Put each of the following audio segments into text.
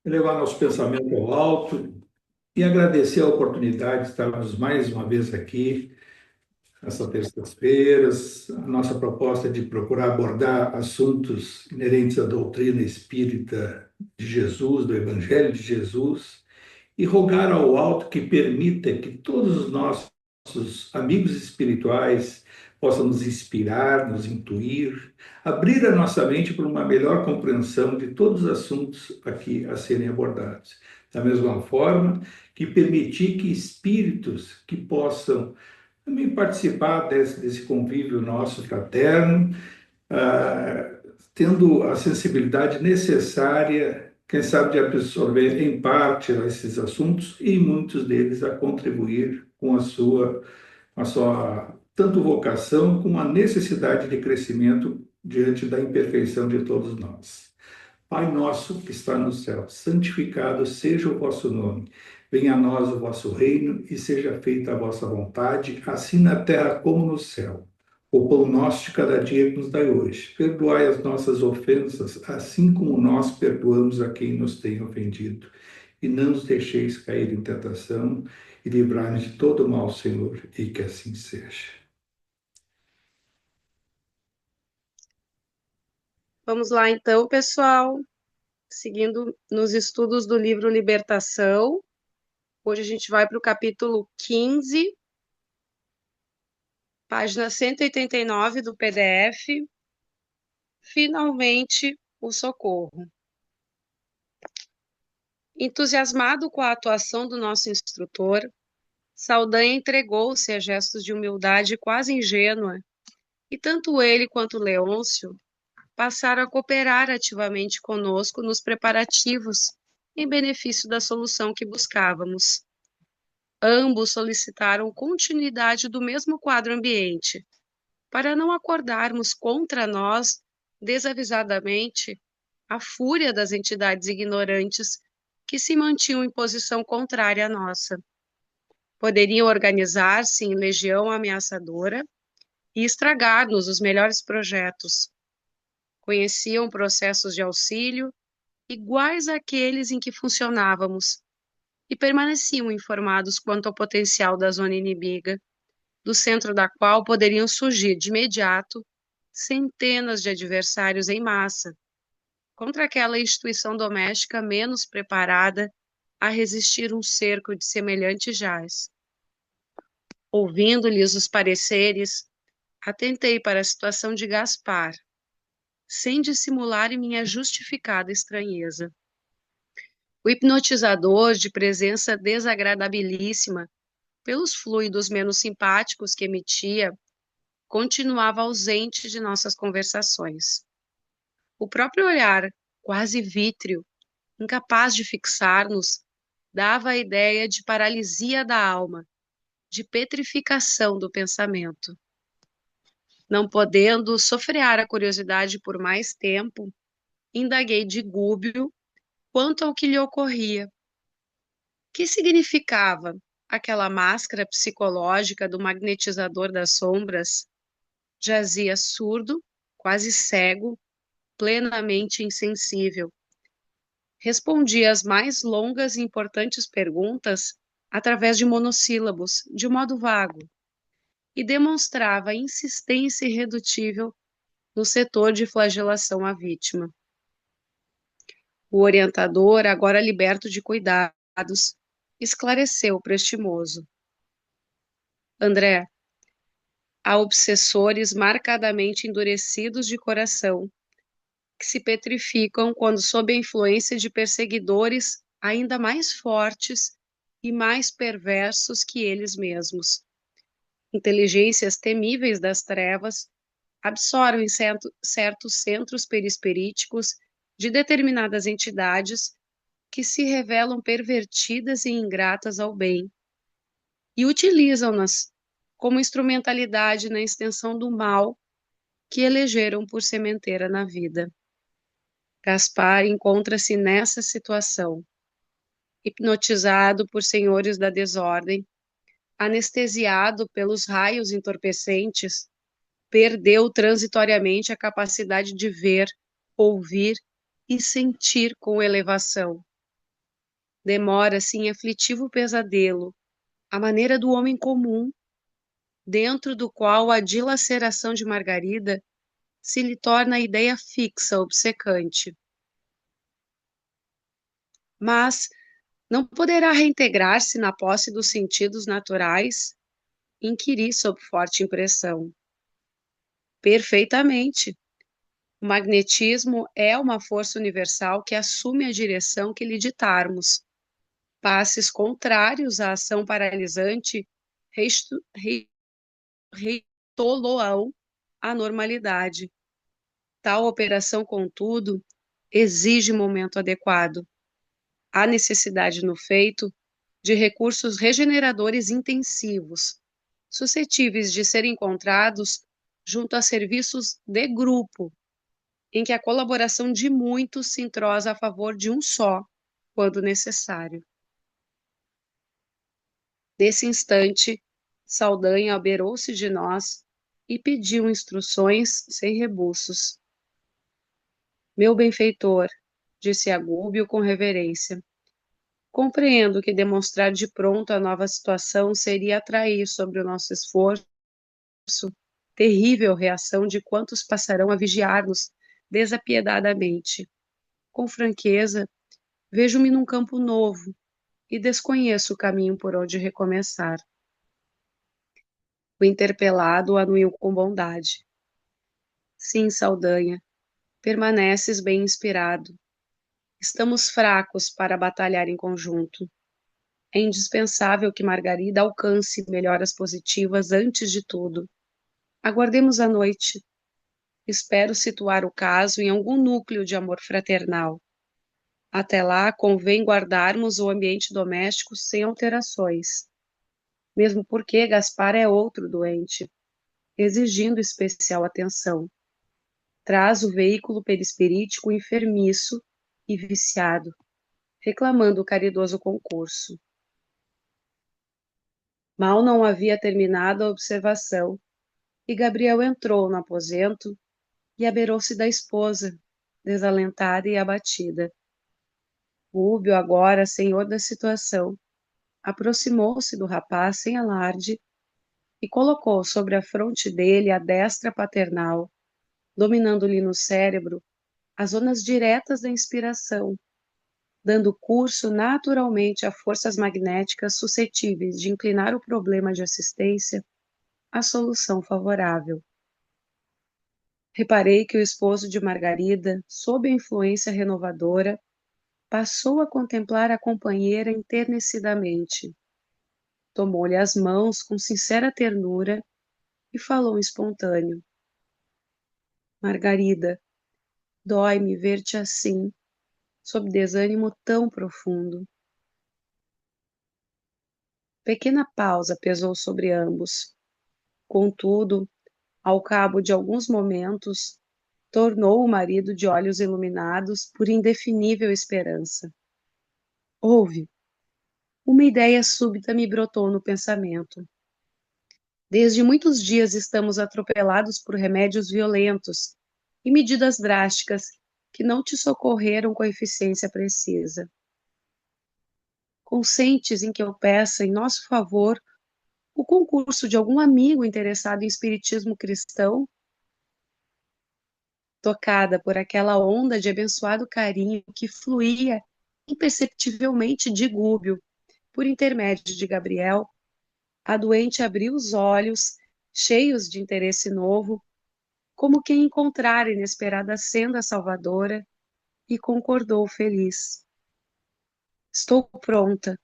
Elevar nosso pensamento ao alto e agradecer a oportunidade de estarmos mais uma vez aqui, nessas terças-feiras. A nossa proposta é de procurar abordar assuntos inerentes à doutrina espírita de Jesus, do Evangelho de Jesus, e rogar ao alto que permita que todos os nossos amigos espirituais possam nos inspirar, nos intuir, abrir a nossa mente para uma melhor compreensão de todos os assuntos aqui a serem abordados. Da mesma forma que permitir que espíritos que possam também participar desse convívio nosso fraterno, ah, tendo a sensibilidade necessária, quem sabe, de absorver em parte esses assuntos e muitos deles a contribuir com a sua tanto vocação como a necessidade de crescimento diante da imperfeição de todos nós. Pai nosso que está no céu, santificado seja o vosso nome. Venha a nós o vosso reino e seja feita a vossa vontade, assim na terra como no céu. O pão nosso de cada dia que nos dai hoje. Perdoai as nossas ofensas, assim como nós perdoamos a quem nos tem ofendido. E não nos deixeis cair em tentação, e livrai-nos de todo o mal, Senhor, e que assim seja. Vamos lá, então, pessoal, seguindo nos estudos do livro Libertação. Hoje a gente vai para o capítulo 15, página 189 do PDF. Finalmente, o socorro. Entusiasmado com a atuação do nosso instrutor, Saldanha entregou-se a gestos de humildade quase ingênua, e tanto ele quanto Leôncio passaram a cooperar ativamente conosco nos preparativos em benefício da solução que buscávamos. Ambos solicitaram continuidade do mesmo quadro ambiente, para não acordarmos contra nós, desavisadamente, a fúria das entidades ignorantes que se mantinham em posição contrária à nossa. Poderiam organizar-se em legião ameaçadora e estragar-nos os melhores projetos. Conheciam processos de auxílio iguais àqueles em que funcionávamos e permaneciam informados quanto ao potencial da zona inimiga, do centro da qual poderiam surgir de imediato centenas de adversários em massa, contra aquela instituição doméstica menos preparada a resistir um cerco de semelhante jaz. Ouvindo-lhes os pareceres, atentei para a situação de Gaspar, sem dissimular em minha justificada estranheza. O hipnotizador, de presença desagradabilíssima, pelos fluidos menos simpáticos que emitia, continuava ausente de nossas conversações. O próprio olhar, quase vítreo, incapaz de fixar-nos, dava a ideia de paralisia da alma, de petrificação do pensamento. Não podendo sofrear a curiosidade por mais tempo, indaguei de gúbio quanto ao que lhe ocorria. Que significava aquela máscara psicológica do magnetizador das sombras? Jazia surdo, quase cego, plenamente insensível. Respondia às mais longas e importantes perguntas através de monossílabos, de modo vago, e demonstrava insistência irredutível no setor de flagelação à vítima. O orientador, agora liberto de cuidados, esclareceu prestimoso. André, há obsessores marcadamente endurecidos de coração, que se petrificam quando sob a influência de perseguidores ainda mais fortes e mais perversos que eles mesmos. Inteligências temíveis das trevas absorvem certos centros perispiríticos de determinadas entidades que se revelam pervertidas e ingratas ao bem, e utilizam-nas como instrumentalidade na extensão do mal que elegeram por sementeira na vida. Gaspar encontra-se nessa situação, hipnotizado por senhores da desordem, anestesiado pelos raios entorpecentes, perdeu transitoriamente a capacidade de ver ouvir e sentir com elevação. Demora-se em aflitivo pesadelo, a maneira do homem comum, dentro do qual a dilaceração de Margarida se lhe torna a ideia fixa, obcecante. Mas não poderá reintegrar-se na posse dos sentidos naturais? Inquiri sob forte impressão. Perfeitamente. O magnetismo é uma força universal que assume a direção que lhe ditarmos. Passes contrários à ação paralisante reitoloam a normalidade. Tal operação, contudo, exige momento adequado. Há necessidade no feito de recursos regeneradores intensivos, suscetíveis de ser encontrados junto a serviços de grupo, em que a colaboração de muitos se entrosa a favor de um só, quando necessário. Nesse instante, Saldanha aberou-se de nós e pediu instruções sem rebuços. Meu benfeitor, disse Agúbio com reverência, compreendo que demonstrar de pronto a nova situação seria atrair sobre o nosso esforço terrível reação de quantos passarão a vigiar-nos desapiedadamente. Com franqueza, vejo-me num campo novo e desconheço o caminho por onde recomeçar. O interpelado anuiu com bondade. Sim, Saldanha, permaneces bem inspirado. Estamos fracos para batalhar em conjunto. É indispensável que Margarida alcance melhoras positivas antes de tudo. Aguardemos a noite. Espero situar o caso em algum núcleo de amor fraternal. Até lá, convém guardarmos o ambiente doméstico sem alterações. Mesmo porque Gaspar é outro doente, exigindo especial atenção. Traz o veículo perispirítico enfermiço e viciado, reclamando o caridoso concurso. Mal não havia terminado a observação, e Gabriel entrou no aposento e aberou-se da esposa, desalentada e abatida. Rúbio, agora senhor da situação, aproximou-se do rapaz sem alarde e colocou sobre a fronte dele a destra paternal, dominando-lhe no cérebro as zonas diretas da inspiração, dando curso naturalmente a forças magnéticas suscetíveis de inclinar o problema de assistência à solução favorável. Reparei que o esposo de Margarida, sob a influência renovadora, passou a contemplar a companheira enternecidamente. Tomou-lhe as mãos com sincera ternura e falou espontâneo. Margarida, dói-me ver-te assim, sob desânimo tão profundo. Pequena pausa pesou sobre ambos. Contudo, ao cabo de alguns momentos, tornou o marido de olhos iluminados por indefinível esperança. Ouve, uma ideia súbita me brotou no pensamento. Desde muitos dias estamos atropelados por remédios violentos e medidas drásticas que não te socorreram com a eficiência precisa. Consentes em que eu peça em nosso favor o concurso de algum amigo interessado em espiritismo cristão? Tocada por aquela onda de abençoado carinho que fluía imperceptivelmente de Gúbio, por intermédio de Gabriel, a doente abriu os olhos, cheios de interesse novo, como quem encontrara inesperada senda salvadora, e concordou feliz. Estou pronta.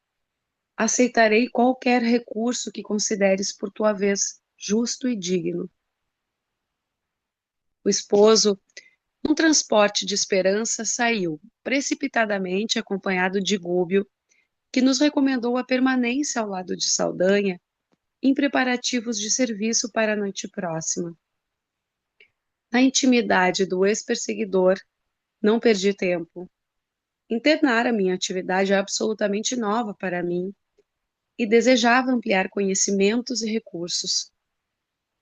Aceitarei qualquer recurso que consideres por tua vez justo e digno. O esposo, num transporte de esperança, saiu, precipitadamente acompanhado de Gúbio, que nos recomendou a permanência ao lado de Saldanha, em preparativos de serviço para a noite próxima. Na intimidade do ex-perseguidor, não perdi tempo. Internara minha atividade absolutamente nova para mim e desejava ampliar conhecimentos e recursos.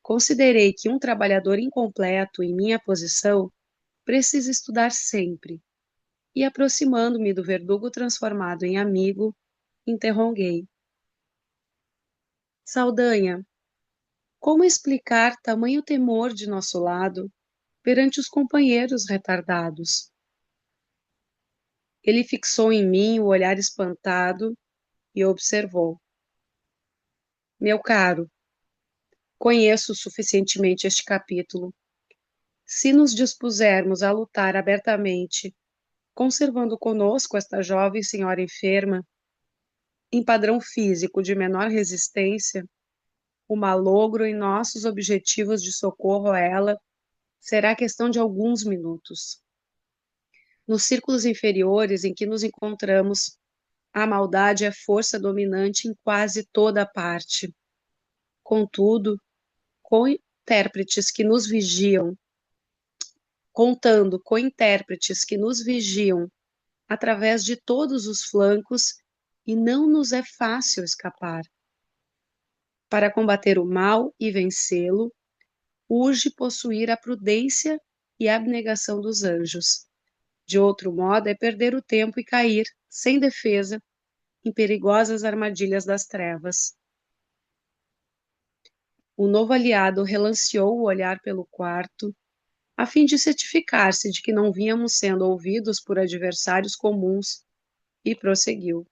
Considerei que um trabalhador incompleto em minha posição precisa estudar sempre. E aproximando-me do verdugo transformado em amigo, interroguei. Saldanha, como explicar tamanho temor de nosso lado perante os companheiros retardados? Ele fixou em mim o olhar espantado e observou. Meu caro, conheço suficientemente este capítulo. Se nos dispusermos a lutar abertamente, conservando conosco esta jovem senhora enferma, em padrão físico de menor resistência, o malogro em nossos objetivos de socorro a ela será questão de alguns minutos. Nos círculos inferiores em que nos encontramos, a maldade é força dominante em quase toda parte. Contudo, com intérpretes que nos vigiam, contando com intérpretes que nos vigiam através de todos os flancos, e não nos é fácil escapar. Para combater o mal e vencê-lo, urge possuir a prudência e a abnegação dos anjos. De outro modo, é perder o tempo e cair, sem defesa, em perigosas armadilhas das trevas. O novo aliado relanceou o olhar pelo quarto, a fim de certificar-se de que não vínhamos sendo ouvidos por adversários comuns, e prosseguiu.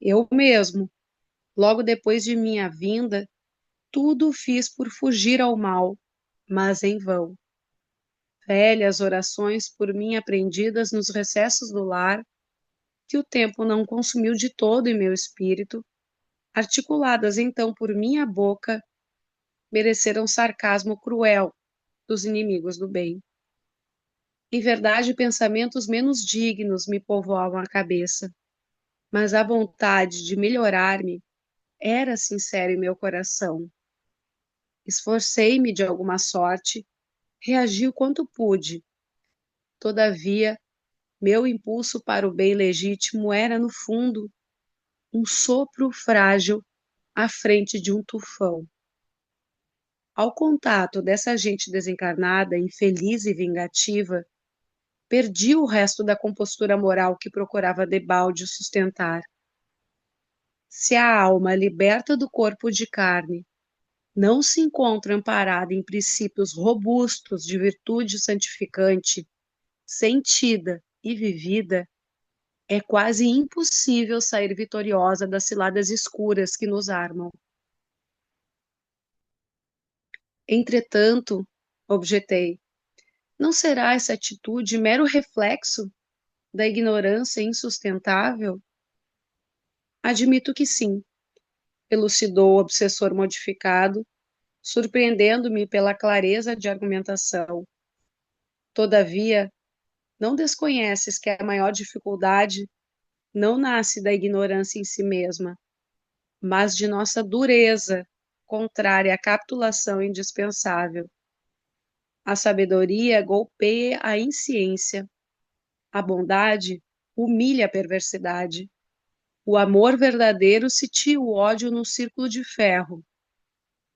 Eu mesmo, logo depois de minha vinda, tudo fiz por fugir ao mal, mas em vão. Velhas orações por mim aprendidas nos recessos do lar, que o tempo não consumiu de todo em meu espírito, articuladas então por minha boca, mereceram sarcasmo cruel dos inimigos do bem. Em verdade, pensamentos menos dignos me povoavam a cabeça, mas a vontade de melhorar-me era sincera em meu coração. Esforcei-me de alguma sorte, reagi o quanto pude. Todavia, meu impulso para o bem legítimo era, no fundo, um sopro frágil à frente de um tufão. Ao contato dessa gente desencarnada, infeliz e vingativa, perdi o resto da compostura moral que procurava debalde sustentar. Se a alma liberta do corpo de carne não se encontra amparada em princípios robustos de virtude santificante, sentida e vivida, é quase impossível sair vitoriosa das ciladas escuras que nos armam. Entretanto, objetei, não será essa atitude mero reflexo da ignorância insustentável? Admito que sim, elucidou o obsessor modificado, surpreendendo-me pela clareza de argumentação. Todavia, não desconheces que a maior dificuldade não nasce da ignorância em si mesma, mas de nossa dureza contrária à capitulação indispensável. A sabedoria golpeia a insciência, a bondade humilha a perversidade, o amor verdadeiro sitia o ódio num círculo de ferro.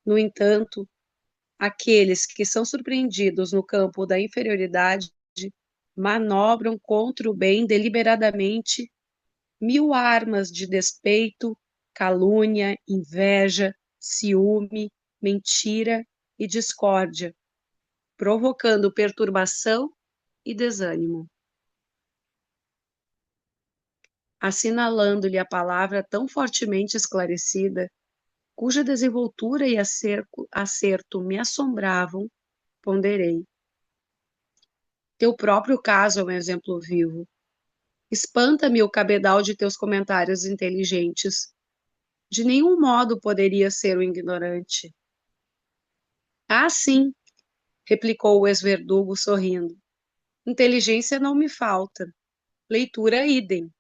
No entanto, aqueles que são surpreendidos no campo da inferioridade manobram contra o bem deliberadamente 1000 armas de despeito, calúnia, inveja, ciúme, mentira e discórdia, provocando perturbação e desânimo. Assinalando-lhe a palavra tão fortemente esclarecida, cuja desenvoltura e acerto me assombravam, ponderei. Teu próprio caso é um exemplo vivo. Espanta-me o cabedal de teus comentários inteligentes. De nenhum modo poderia ser um ignorante. Ah, sim, replicou o ex-verdugo sorrindo. Inteligência não me falta. Leitura idem.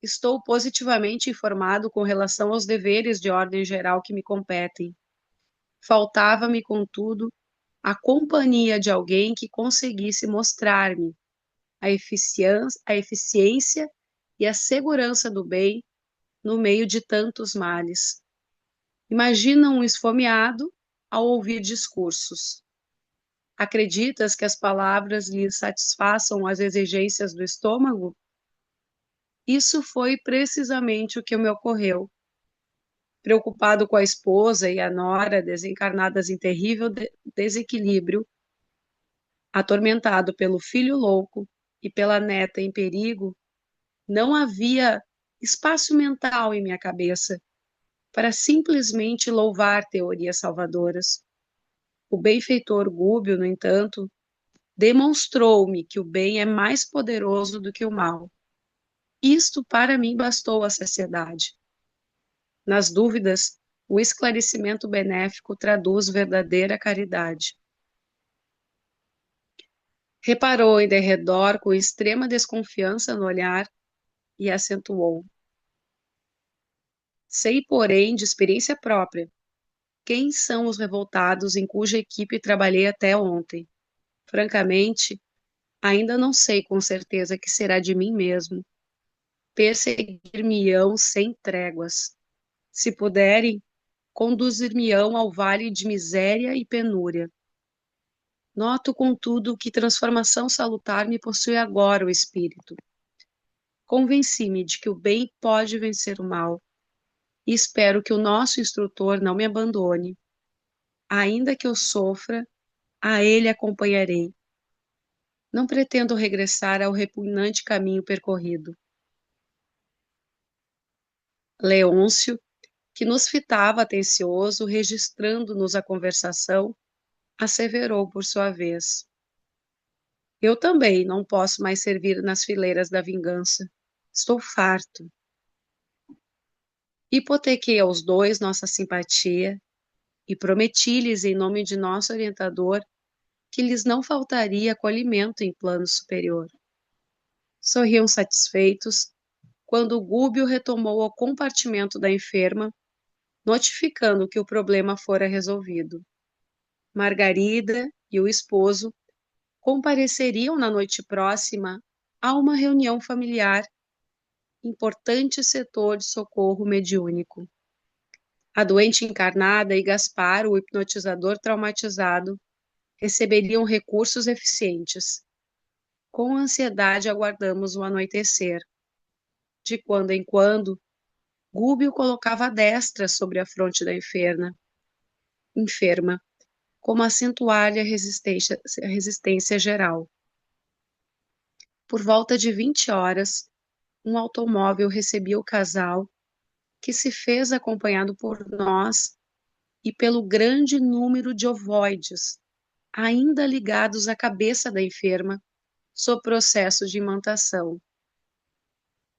Estou positivamente informado com relação aos deveres de ordem geral que me competem. Faltava-me, contudo, a companhia de alguém que conseguisse mostrar-me a eficiência e a segurança do bem no meio de tantos males. Imagina um esfomeado ao ouvir discursos. Acreditas que as palavras lhe satisfaçam as exigências do estômago? Isso foi precisamente o que me ocorreu. Preocupado com a esposa e a nora desencarnadas em terrível desequilíbrio, atormentado pelo filho louco e pela neta em perigo, não havia espaço mental em minha cabeça para simplesmente louvar teorias salvadoras. O benfeitor Gúbio, no entanto, demonstrou-me que o bem é mais poderoso do que o mal. Isto para mim bastou a saciedade. Nas dúvidas, o esclarecimento benéfico traduz verdadeira caridade. Reparou em derredor com extrema desconfiança no olhar e acentuou. Sei, porém, de experiência própria, quem são os revoltados em cuja equipe trabalhei até ontem. Francamente, ainda não sei com certeza que será de mim mesmo. Perseguir-me-ão sem tréguas. Se puderem, conduzir-me-ão ao vale de miséria e penúria. Noto, contudo, que transformação salutar me possui agora o espírito. Convenci-me de que o bem pode vencer o mal, e espero que o nosso instrutor não me abandone. Ainda que eu sofra, a ele acompanharei. Não pretendo regressar ao repugnante caminho percorrido. Leôncio, que nos fitava atencioso, registrando-nos a conversação, asseverou por sua vez. Eu também não posso mais servir nas fileiras da vingança. Estou farto. Hipotequei aos dois nossa simpatia e prometi-lhes, em nome de nosso orientador, que lhes não faltaria acolhimento em plano superior. Sorriam satisfeitos quando Gúbio retomou o compartimento da enferma, notificando que o problema fora resolvido. Margarida e o esposo compareceriam na noite próxima a uma reunião familiar, importante setor de socorro mediúnico. A doente encarnada e Gaspar, o hipnotizador traumatizado, receberiam recursos eficientes. Com ansiedade aguardamos o anoitecer. De quando em quando, Gúbio colocava a destra sobre a fronte da enferma, como acentuar-lhe a resistência geral. Por volta de 20 horas, um automóvel recebia o casal, que se fez acompanhado por nós e pelo grande número de ovoides, ainda ligados à cabeça da enferma, sob processo de imantação.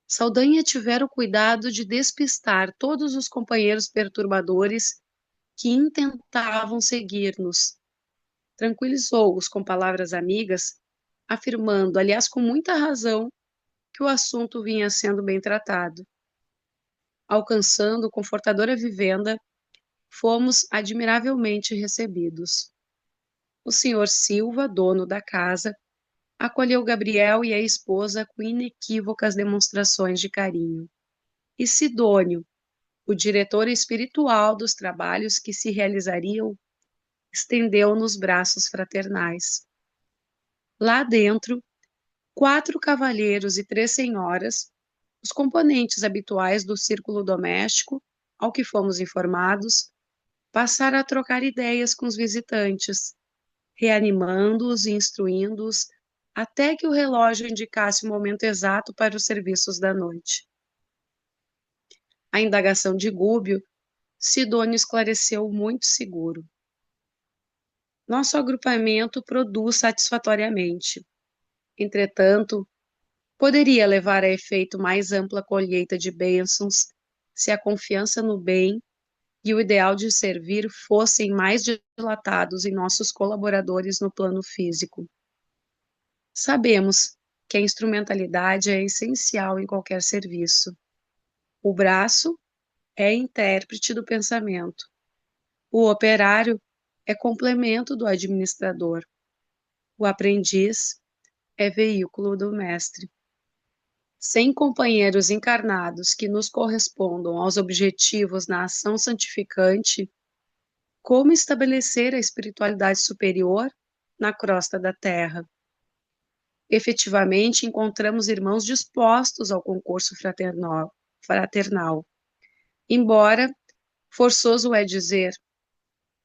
Saldanha tivera o cuidado de despistar todos os companheiros perturbadores que intentavam seguir-nos. Tranquilizou-os com palavras amigas, afirmando, aliás com muita razão, que o assunto vinha sendo bem tratado. Alcançando confortadora vivenda, fomos admiravelmente recebidos. O senhor Silva, dono da casa, acolheu Gabriel e a esposa com inequívocas demonstrações de carinho. E Sidônio, o diretor espiritual dos trabalhos que se realizariam, estendeu-nos braços fraternais. Lá dentro, 4 cavalheiros e 3 senhoras, os componentes habituais do círculo doméstico, ao que fomos informados, passaram a trocar ideias com os visitantes, reanimando-os e instruindo-os até que o relógio indicasse o momento exato para os serviços da noite. A indagação de Gúbio, Sidônio esclareceu muito seguro. Nosso agrupamento produz satisfatoriamente. Entretanto, poderia levar a efeito mais ampla colheita de bênçãos se a confiança no bem e o ideal de servir fossem mais dilatados em nossos colaboradores no plano físico. Sabemos que a instrumentalidade é essencial em qualquer serviço. O braço é intérprete do pensamento. O operário é complemento do administrador. O aprendiz é veículo do mestre. Sem companheiros encarnados que nos correspondam aos objetivos na ação santificante, como estabelecer a espiritualidade superior na crosta da terra. Efetivamente, encontramos irmãos dispostos ao concurso fraternal. Embora, forçoso é dizer,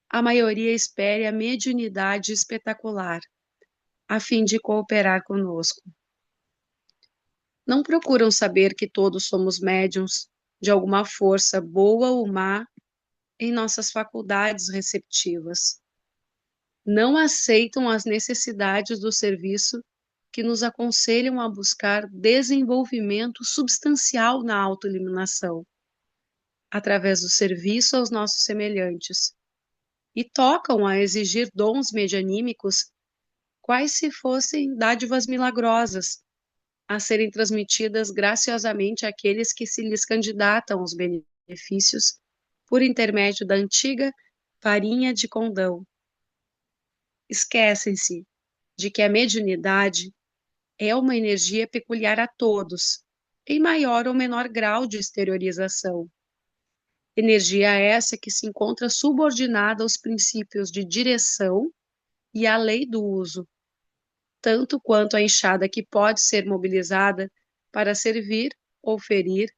a maioria espere a mediunidade espetacular, a fim de cooperar conosco. Não procuram saber que todos somos médiuns de alguma força, boa ou má, em nossas faculdades receptivas. Não aceitam as necessidades do serviço que nos aconselham a buscar desenvolvimento substancial na autoiluminação, através do serviço aos nossos semelhantes, e tocam a exigir dons medianímicos, quais se fossem dádivas milagrosas, a serem transmitidas graciosamente àqueles que se lhes candidatam aos benefícios por intermédio da antiga farinha de condão. Esquecem-se de que a mediunidade é uma energia peculiar a todos, em maior ou menor grau de exteriorização. Energia essa que se encontra subordinada aos princípios de direção e à lei do uso, tanto quanto a enxada que pode ser mobilizada para servir ou ferir,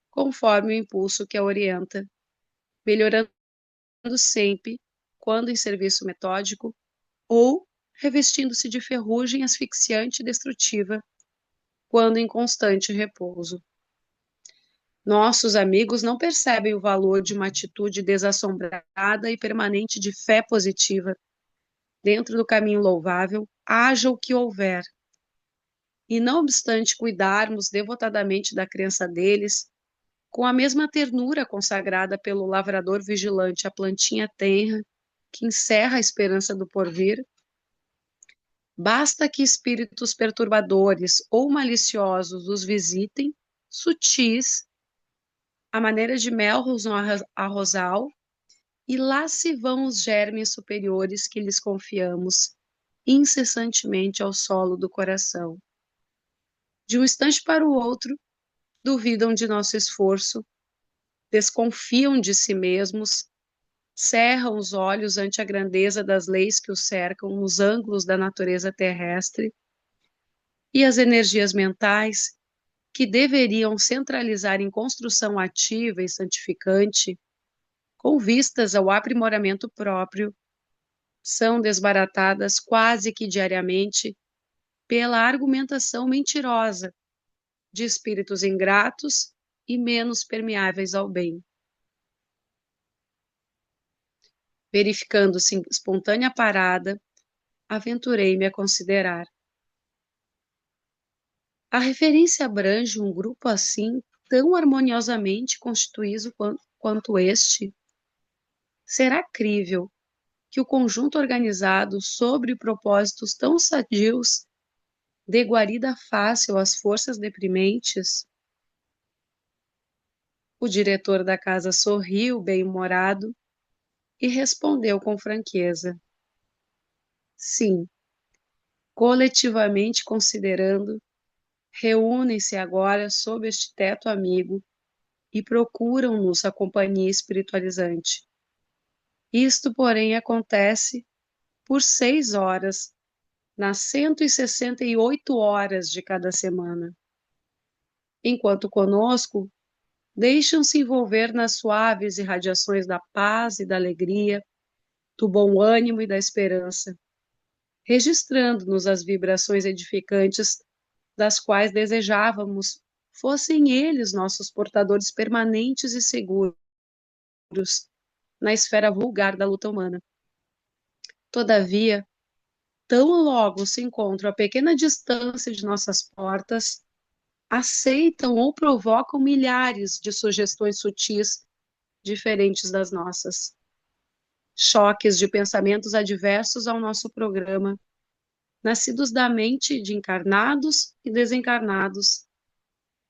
conforme o impulso que a orienta, melhorando sempre, quando em serviço metódico, ou revestindo-se de ferrugem asfixiante e destrutiva, quando em constante repouso. Nossos amigos não percebem o valor de uma atitude desassombrada e permanente de fé positiva, dentro do caminho louvável, haja o que houver. E não obstante cuidarmos devotadamente da crença deles, com a mesma ternura consagrada pelo lavrador vigilante à plantinha tenra, que encerra a esperança do porvir, basta que espíritos perturbadores ou maliciosos os visitem, sutis, à maneira de melros no arrozal, e lá se vão os germes superiores que lhes confiamos incessantemente ao solo do coração. De um instante para o outro, duvidam de nosso esforço, desconfiam de si mesmos, cerram os olhos ante a grandeza das leis que os cercam nos ângulos da natureza terrestre, e as energias mentais, que deveriam centralizar em construção ativa e santificante, com vistas ao aprimoramento próprio, são desbaratadas quase que diariamente pela argumentação mentirosa de espíritos ingratos e menos permeáveis ao bem. Verificando-se espontânea parada, aventurei-me a considerar. A referência abrange um grupo assim, tão harmoniosamente constituído quanto este? Será crível que o conjunto organizado sobre propósitos tão sadios dê guarida fácil às forças deprimentes? O diretor da casa sorriu, bem-humorado, e respondeu com franqueza: sim, coletivamente considerando, reúnem-se agora sob este teto amigo e procuram-nos a companhia espiritualizante. Isto, porém, acontece por 6 horas, nas 168 horas de cada semana. Enquanto conosco, deixam-se envolver nas suaves irradiações da paz e da alegria, do bom ânimo e da esperança, registrando-nos as vibrações edificantes das quais desejávamos fossem eles nossos portadores permanentes e seguros na esfera vulgar da luta humana. Todavia, tão logo se encontram a pequena distância de nossas portas, aceitam ou provocam milhares de sugestões sutis diferentes das nossas. Choques de pensamentos adversos ao nosso programa, nascidos da mente de encarnados e desencarnados,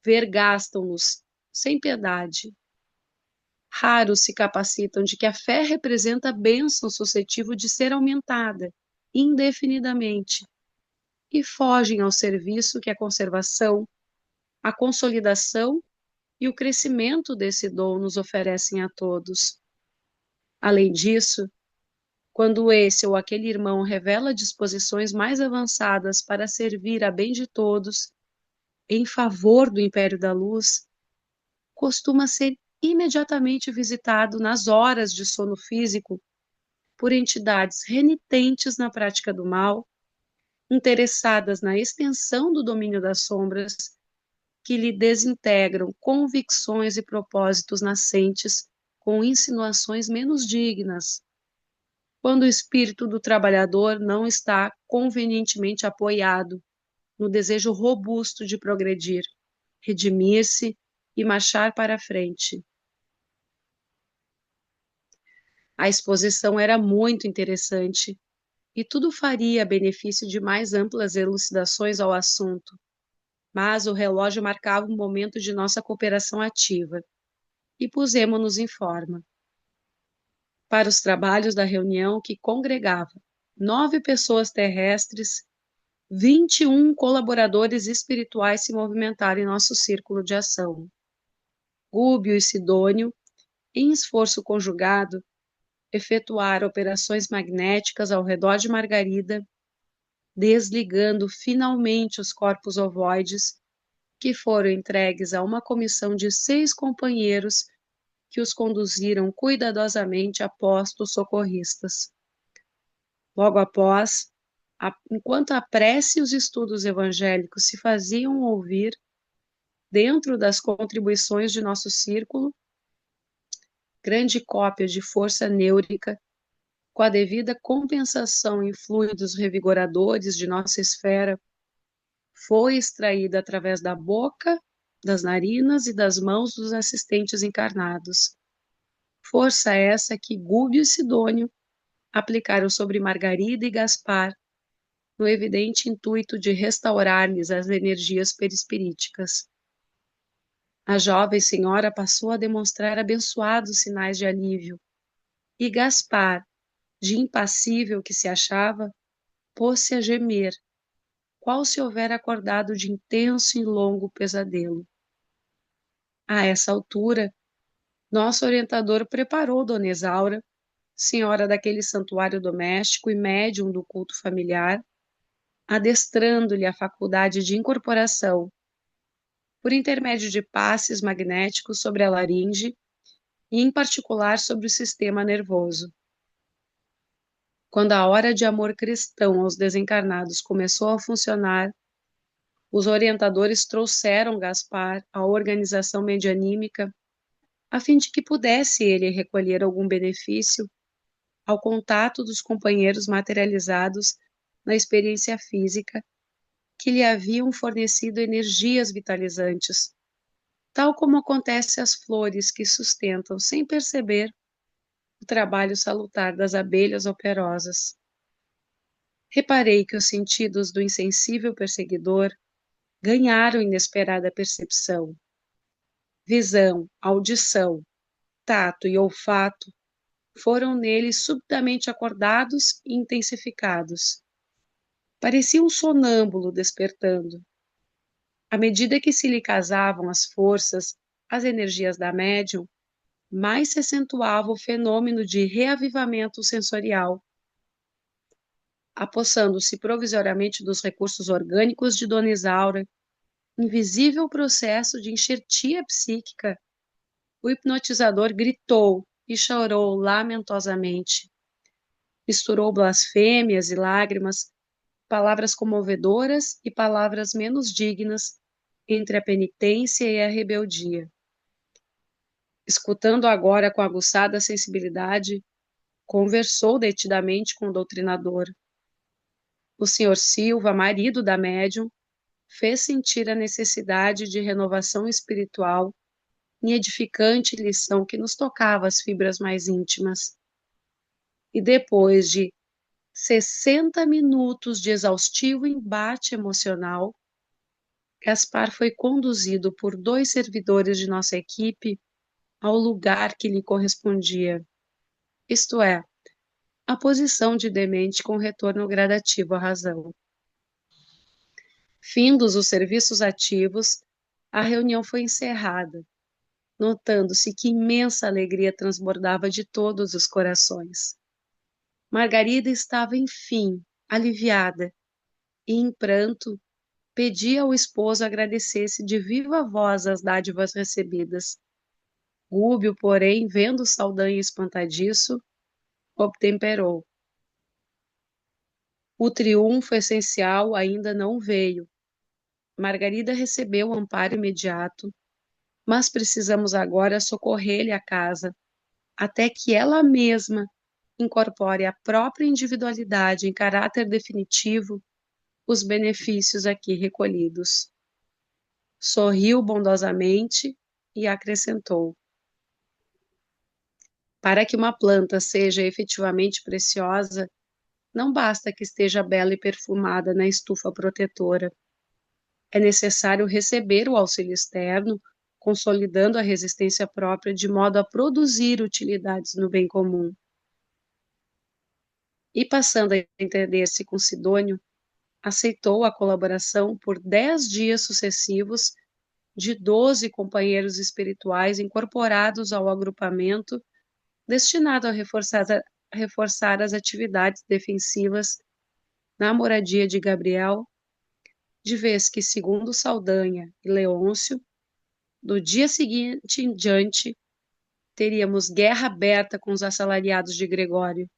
vergastam-nos sem piedade. Raros se capacitam de que a fé representa a bênção suscetível de ser aumentada indefinidamente e fogem ao serviço que a conservação, a consolidação e o crescimento desse dom nos oferecem a todos. Além disso, Quando esse ou aquele irmão revela disposições mais avançadas para servir a bem de todos, em favor do Império da Luz, costuma ser imediatamente visitado nas horas de sono físico por entidades renitentes na prática do mal, interessadas na extensão do domínio das sombras, que lhe desintegram convicções e propósitos nascentes com insinuações menos dignas, quando o espírito do trabalhador não está convenientemente apoiado no desejo robusto de progredir, redimir-se e marchar para a frente. A exposição era muito interessante e tudo faria a benefício de mais amplas elucidações ao assunto, mas o relógio marcava o momento de nossa cooperação ativa e pusemo-nos em forma. Para os trabalhos da reunião que congregava 9 pessoas terrestres, 21 colaboradores espirituais se movimentaram em nosso círculo de ação. Gúbio e Sidônio, em esforço conjugado, efetuaram operações magnéticas ao redor de Margarida, desligando finalmente os corpos ovoides, que foram entregues a uma comissão de 6 companheiros que os conduziram cuidadosamente a postos socorristas. Logo após, enquanto a prece e os estudos evangélicos se faziam ouvir dentro das contribuições de nosso círculo, grande cópia de força neurica, com a devida compensação em fluidos revigoradores de nossa esfera, foi extraída através da boca, das narinas e das mãos dos assistentes encarnados. Força essa que Gúbio e Sidônio aplicaram sobre Margarida e Gaspar, no evidente intuito de restaurar-lhes as energias perispiríticas. A jovem senhora passou a demonstrar abençoados sinais de alívio, e Gaspar, de impassível que se achava, pôs-se a gemer, qual se houvera acordado de intenso e longo pesadelo. A essa altura, nosso orientador preparou Dona Isaura, senhora daquele santuário doméstico e médium do culto familiar, adestrando-lhe a faculdade de incorporação, por intermédio de passes magnéticos sobre a laringe e, em particular, sobre o sistema nervoso. Quando a hora de amor cristão aos desencarnados começou a funcionar, os orientadores trouxeram Gaspar à organização medianímica, a fim de que pudesse ele recolher algum benefício ao contato dos companheiros materializados na experiência física, que lhe haviam fornecido energias vitalizantes, tal como acontece às flores que sustentam, sem perceber, o trabalho salutar das abelhas operosas. Reparei que os sentidos do insensível perseguidor ganharam inesperada percepção. Visão, audição, tato e olfato foram nele subitamente acordados e intensificados. Parecia um sonâmbulo despertando. À medida que se lhe casavam as forças, as energias da médium, mais se acentuava o fenômeno de reavivamento sensorial. Apossando-se provisoriamente dos recursos orgânicos de Dona Isaura, invisível processo de enxertia psíquica, o hipnotizador gritou e chorou lamentosamente. Misturou blasfêmias e lágrimas, palavras comovedoras e palavras menos dignas, entre a penitência e a rebeldia. Escutando agora com aguçada sensibilidade, conversou detidamente com o doutrinador. O senhor Silva, marido da médium, fez sentir a necessidade de renovação espiritual em edificante lição que nos tocava as fibras mais íntimas. E depois de 60 minutos de exaustivo embate emocional, Gaspar foi conduzido por 2 servidores de nossa equipe ao lugar que lhe correspondia, isto é, a posição de demente com retorno gradativo à razão. Findos os serviços ativos, a reunião foi encerrada, notando-se que imensa alegria transbordava de todos os corações. Margarida estava, enfim, aliviada e, em pranto, pedia ao esposo agradecesse de viva voz as dádivas recebidas. Rúbio, porém, vendo Saldanha espantadiço, obtemperou. O triunfo essencial ainda não veio. Margarida recebeu o amparo imediato, mas precisamos agora socorrer-lhe a casa, até que ela mesma incorpore a própria individualidade em caráter definitivo os benefícios aqui recolhidos. Sorriu bondosamente e acrescentou: para que uma planta seja efetivamente preciosa, não basta que esteja bela e perfumada na estufa protetora. É necessário receber o auxílio externo, consolidando a resistência própria de modo a produzir utilidades no bem comum. E passando a entender-se com Sidônio, aceitou a colaboração por 10 dias sucessivos de 12 companheiros espirituais incorporados ao agrupamento destinado a reforçar as atividades defensivas na moradia de Gabriel, de vez que, segundo Saldanha e Leôncio, do dia seguinte em diante, teríamos guerra aberta com os assalariados de Gregório,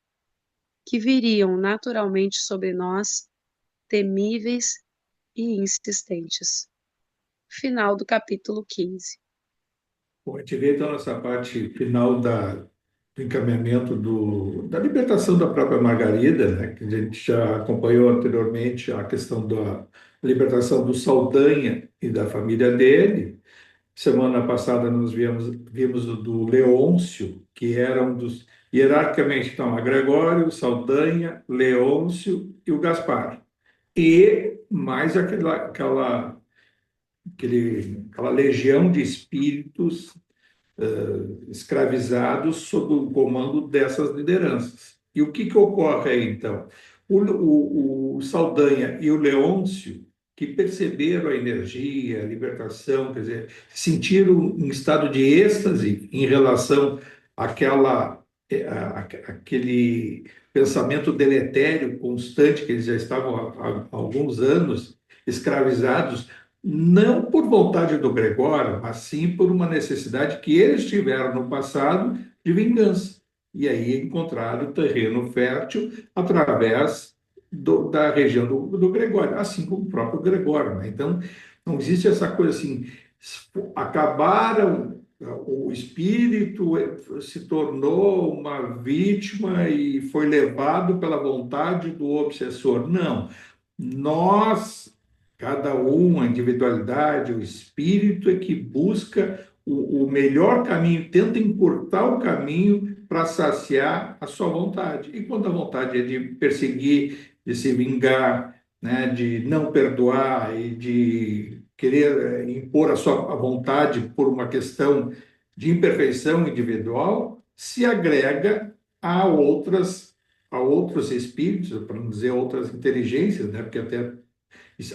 que viriam naturalmente sobre nós, temíveis e insistentes. Final do capítulo 15. Bom, a gente vê então essa parte final do encaminhamento da libertação da própria Margarida, né, que a gente já acompanhou anteriormente a questão da libertação do Saldanha e da família dele. Semana passada nós vimos o do Leôncio, que era um dos, hierarquicamente, então, a Gregório, Saldanha, Leôncio e o Gaspar. E mais aquela legião de espíritos escravizados sob o comando dessas lideranças. E o que ocorre aí, então? O Saldanha e o Leôncio, que perceberam a energia, a libertação, quer dizer, sentiram um estado de êxtase em relação àquele pensamento deletério constante que eles já estavam há alguns anos escravizados, não por vontade do Gregório, mas sim por uma necessidade que eles tiveram no passado de vingança. E aí encontraram terreno fértil através da região do Gregório, assim como o próprio Gregório, né? Então, não existe essa coisa assim, acabaram, o espírito se tornou uma vítima e foi levado pela vontade do obsessor. Não, nós, cada um, a individualidade, o espírito é que busca o melhor caminho, tenta encurtar o caminho para saciar a sua vontade. E quando a vontade é de perseguir, de se vingar, né, de não perdoar e de querer impor a sua vontade por uma questão de imperfeição individual, se agrega a outros espíritos, para não dizer outras inteligências, né? Porque até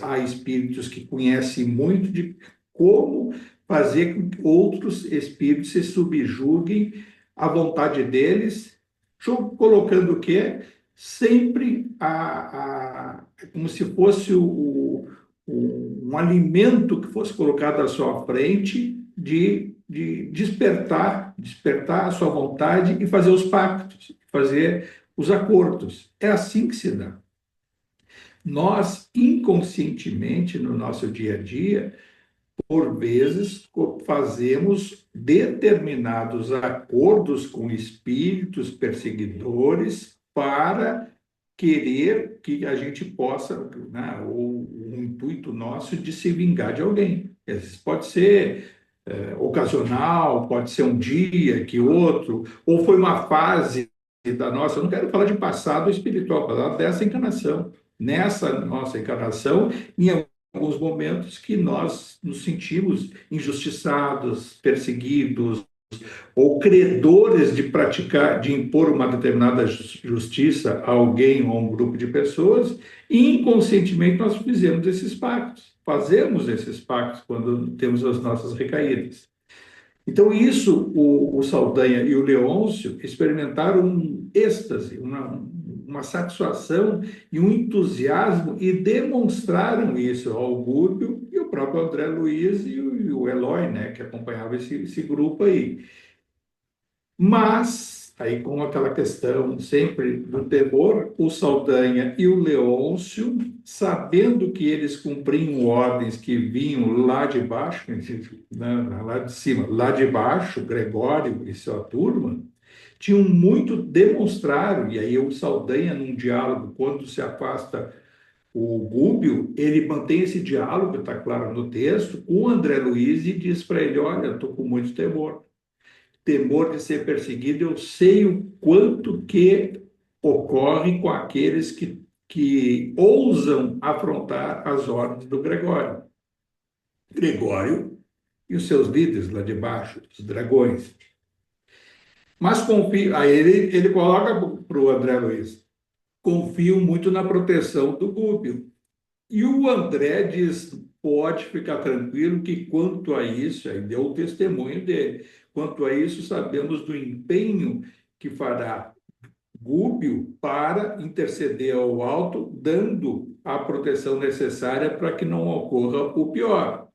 há espíritos que conhecem muito de como fazer com que outros espíritos se subjuguem à vontade deles, colocando o quê? Sempre como se fosse um alimento que fosse colocado à sua frente de despertar a sua vontade e fazer os pactos, fazer os acordos. É assim que se dá. Nós, inconscientemente, no nosso dia a dia, por vezes, fazemos determinados acordos com espíritos perseguidores para querer que a gente possa, né, ou o intuito nosso de se vingar de alguém. Às vezes pode ser ocasional, pode ser um dia que outro, ou foi uma fase da nossa, eu não quero falar de passado espiritual, falar dessa encarnação. Nessa nossa encarnação, em alguns momentos que nós nos sentimos injustiçados, perseguidos, ou credores de praticar, de impor uma determinada justiça a alguém ou a um grupo de pessoas, e inconscientemente nós fazemos esses pactos quando temos as nossas recaídas. Então, isso, o Saldanha e o Leôncio experimentaram um êxtase, uma satisfação e um entusiasmo e demonstraram isso ao Gúbio e o próprio André Luiz e o Eloy, né, que acompanhava esse grupo aí. Mas, aí com aquela questão sempre do temor, o Saldanha e o Leôncio, sabendo que eles cumpriam ordens que vinham lá de baixo, né, lá de cima, lá de baixo, Gregório e sua turma, tinham muito, demonstraram, e aí o Saldanha, num diálogo, quando se afasta o Gúbio, ele mantém esse diálogo, está claro no texto, com o André Luiz e diz para ele, olha, estou com muito temor de ser perseguido, eu sei o quanto que ocorre com aqueles que ousam afrontar as ordens do Gregório. Gregório e os seus líderes lá de baixo, os dragões. Mas confio, aí ele coloca para o André Luiz, confio muito na proteção do Gúbio. E o André diz, pode ficar tranquilo que quanto a isso, aí deu o testemunho dele, quanto a isso sabemos do empenho que fará Gúbio para interceder ao alto, dando a proteção necessária para que não ocorra o pior.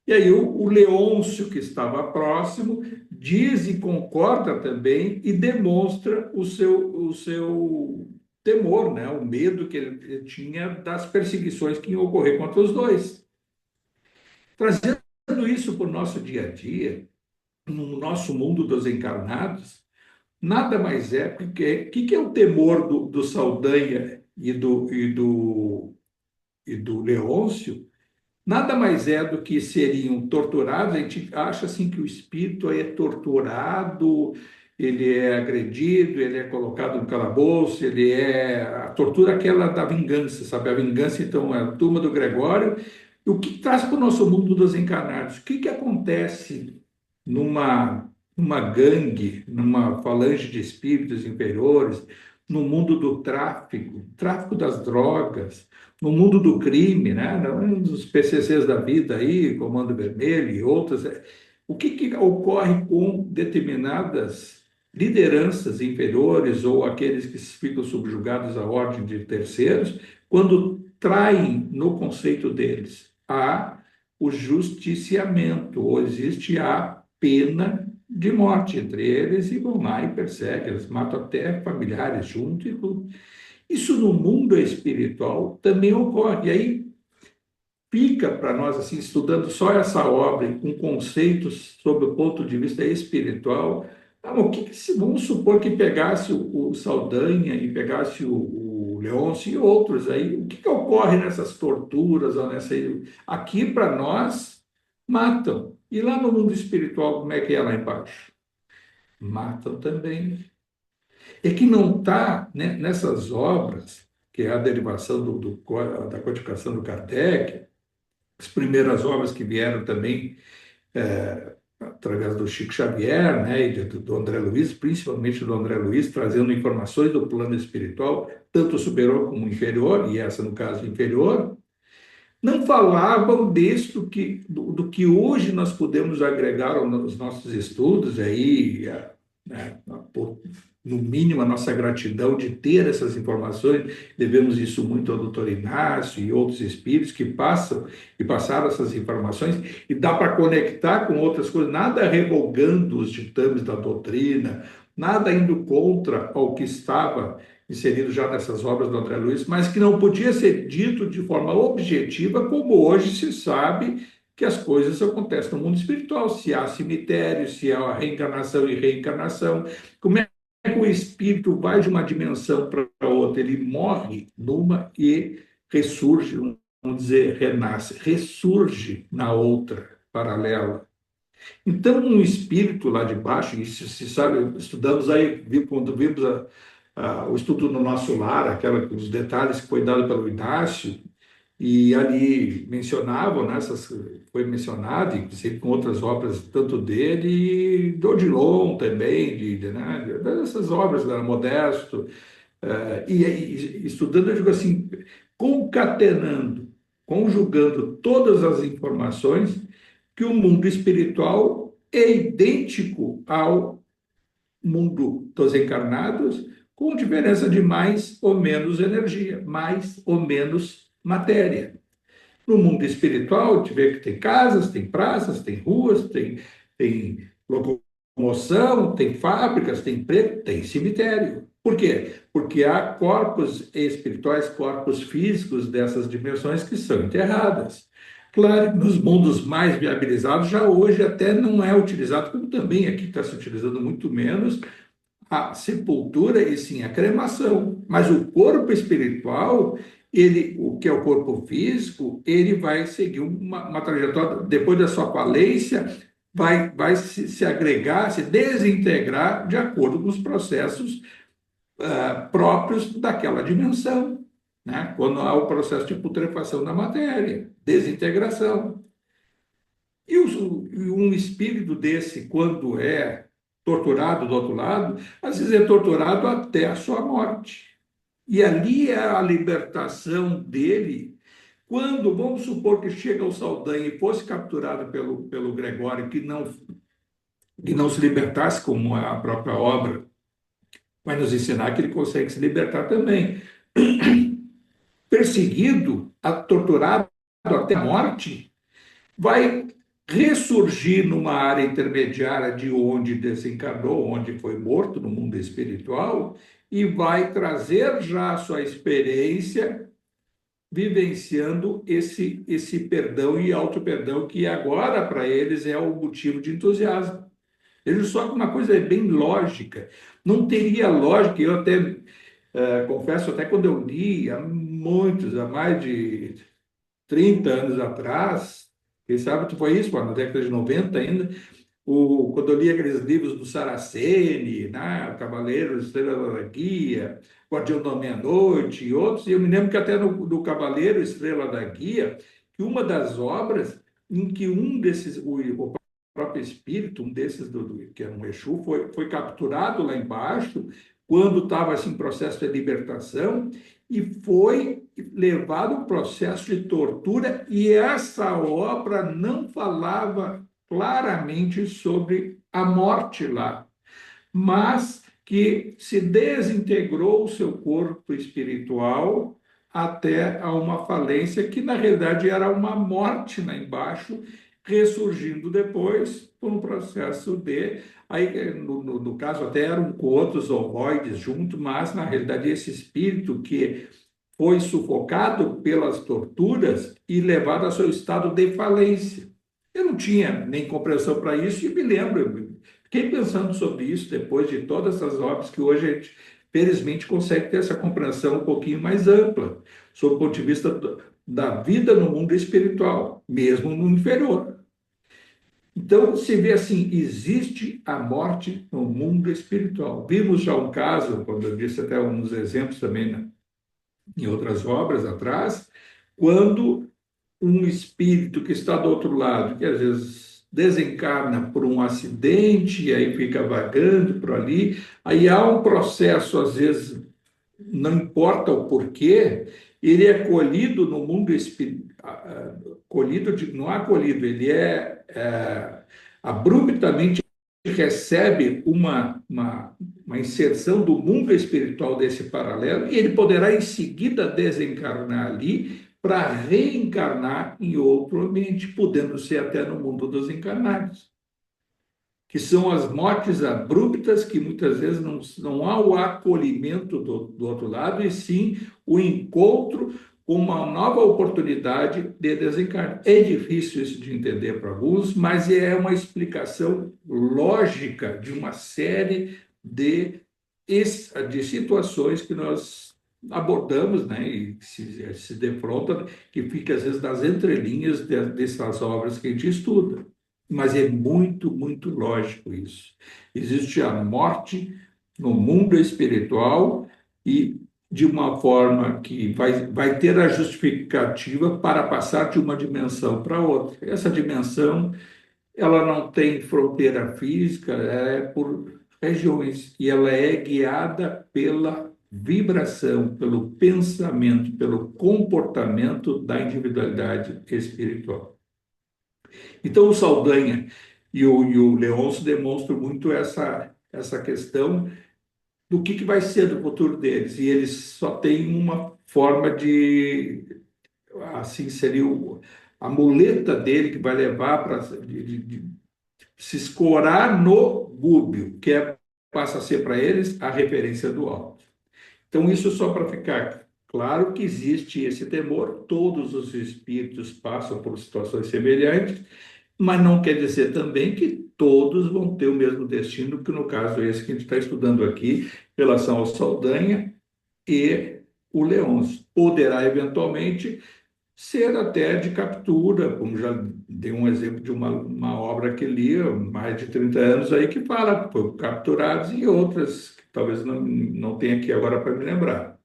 E aí o Leôncio, que estava próximo, diz e concorda também e demonstra o seu temor, né? O medo que ele tinha das perseguições que iam ocorrer contra os dois. Trazendo isso para o nosso dia a dia, no nosso mundo dos encarnados, nada mais é porque o que é o temor do Saldanha e do Leôncio? Nada mais é do que seriam torturados. A gente acha assim que o espírito é torturado, ele é agredido, ele é colocado no calabouço, ele é a tortura aquela da vingança, sabe? A vingança, então, é a turma do Gregório. E o que traz para o nosso mundo dos encarnados? O que acontece numa gangue, numa falange de espíritos inferiores, no mundo do tráfico das drogas, no mundo do crime, né? Dos PCCs da vida aí, Comando Vermelho e outras, o que ocorre com determinadas lideranças inferiores ou aqueles que ficam subjugados à ordem de terceiros, quando traem no conceito deles o justiciamento, ou existe a pena de morte entre eles e vão lá e perseguem, eles matam até familiares junto e tudo. Isso no mundo espiritual também ocorre. E aí fica para nós, assim, estudando só essa obra com conceitos sob o ponto de vista espiritual, o que se, vamos supor que pegasse o Saldanha e pegasse o Leôncio e outros aí, o que ocorre nessas torturas, ou aqui para nós, matam. E lá no mundo espiritual, como é que é lá embaixo? Matam também. É que não está, né, nessas obras, que é a derivação da codificação do Kardec, as primeiras obras que vieram também através do Chico Xavier, né, e do André Luiz, principalmente do André Luiz, trazendo informações do plano espiritual, tanto superior como inferior, e essa, no caso, inferior, não falavam disso do que hoje nós podemos agregar aos nossos estudos aí, né, no mínimo a nossa gratidão de ter essas informações, devemos isso muito ao doutor Inácio e outros espíritos que passam e passaram essas informações, e dá para conectar com outras coisas, nada revogando os ditames da doutrina, nada indo contra o que estava inserido já nessas obras do André Luiz, mas que não podia ser dito de forma objetiva, como hoje se sabe que as coisas acontecem no mundo espiritual, se há cemitério, se há reencarnação e reencarnação, como é que o espírito vai de uma dimensão para outra, ele morre numa e ressurge, vamos dizer, renasce, ressurge na outra, paralela. Então, um espírito lá de baixo, isso se sabe, estudamos aí, quando vimos o estudo no nosso lar, os detalhes que foi dado pelo Inácio, e ali mencionavam, né, foi mencionado, inclusive com outras obras, tanto dele e do Odilon também, né, dessas obras, da Modesto, e estudando, eu digo assim, concatenando, conjugando todas as informações que o mundo espiritual é idêntico ao mundo dos encarnados, com diferença de mais ou menos energia, mais ou menos matéria. No mundo espiritual, te vê que tem casas, tem praças, tem ruas, tem locomoção, tem fábricas, tem emprego, tem cemitério. Por quê? Porque há corpos espirituais, corpos físicos dessas dimensões que são enterradas. Claro, nos mundos mais viabilizados, já hoje até não é utilizado, como também aqui está se utilizando muito menos, a sepultura e sim a cremação. Mas o corpo espiritual, ele, o que é o corpo físico, ele vai seguir uma trajetória, depois da sua falência, vai se agregar, se desintegrar de acordo com os processos próprios daquela dimensão, né? Quando há o processo de putrefação da matéria, desintegração. E um espírito desse, quando é torturado do outro lado, às vezes é torturado até a sua morte. E ali é a libertação dele. Quando, vamos supor que chega o Saldanha e fosse capturado pelo Gregório, que não se libertasse, como a própria obra vai nos ensinar que ele consegue se libertar também. Perseguido, torturado até a morte, vai ressurgir numa área intermediária de onde desencarnou, onde foi morto no mundo espiritual, e vai trazer já a sua experiência vivenciando esse perdão e auto-perdão que agora para eles é o motivo de entusiasmo. Eles só que uma coisa é bem lógica. Não teria lógica, eu até confesso, até quando eu li há mais de 30 anos atrás, quem sabe foi isso, na década de 90 ainda, quando eu li aqueles livros do Saraceni, né, Cavaleiro, Estrela da Guia, Guardião da Meia-Noite e outros, e eu me lembro que até no Cavaleiro, Estrela da Guia, que uma das obras em que um desses, o próprio espírito, um desses, que era um Exu, foi capturado lá embaixo, quando estava assim, em processo de libertação, e foi levado ao processo de tortura, e essa obra não falava claramente sobre a morte lá, mas que se desintegrou o seu corpo espiritual até a uma falência que, na realidade, era uma morte lá embaixo, ressurgindo depois por um processo de... Aí, no caso, até eram com outros ovoides junto, mas, na realidade, esse espírito que foi sufocado pelas torturas e levado ao seu estado de falência. Eu não tinha nem compreensão para isso e me lembro, fiquei pensando sobre isso depois de todas essas obras que hoje a gente, felizmente, consegue ter essa compreensão um pouquinho mais ampla, sob o ponto de vista da vida no mundo espiritual, mesmo no inferior. Então, se vê assim, existe a morte no mundo espiritual. Vimos já um caso, quando eu disse até uns exemplos também, né, em outras obras atrás, quando um espírito que está do outro lado, que às vezes desencarna por um acidente, e aí fica vagando por ali, aí há um processo, às vezes, não importa o porquê, ele é colhido no mundo espiritual, colhido, não é acolhido, ele abruptamente recebe uma inserção do mundo espiritual desse paralelo e ele poderá em seguida desencarnar ali para reencarnar em outro ambiente, podendo ser até no mundo dos encarnados, que são as mortes abruptas que muitas vezes não há o acolhimento do outro lado, e sim o encontro com uma nova oportunidade de desencarne. É difícil isso de entender para alguns, mas é uma explicação lógica de uma série de situações que nós abordamos, né, e se defronta, que fica às vezes nas entrelinhas dessas obras que a gente estuda. Mas é muito, muito lógico isso. Existe a morte no mundo espiritual e de uma forma que vai ter a justificativa para passar de uma dimensão para outra. Essa dimensão, ela não tem fronteira física, é por regiões, e ela é guiada pela vibração, pelo pensamento, pelo comportamento da individualidade espiritual. Então, o Saldanha, e o Leôncio demonstra muito essa questão do que vai ser do futuro deles. E eles só têm uma forma de, assim, seria a muleta dele que vai levar para de se escorar no Gúbio, que passa a ser para eles a referência do alto. Então, isso só para ficar claro que existe esse temor, todos os espíritos passam por situações semelhantes, mas não quer dizer também que todos vão ter o mesmo destino, que no caso é esse que a gente está estudando aqui, em relação ao Saldanha e o Leôncio. Poderá, eventualmente, ser até de captura, como já dei um exemplo de uma obra que li há mais de 30 anos aí, que fala por capturados e outras, que talvez não tenha aqui agora para me lembrar.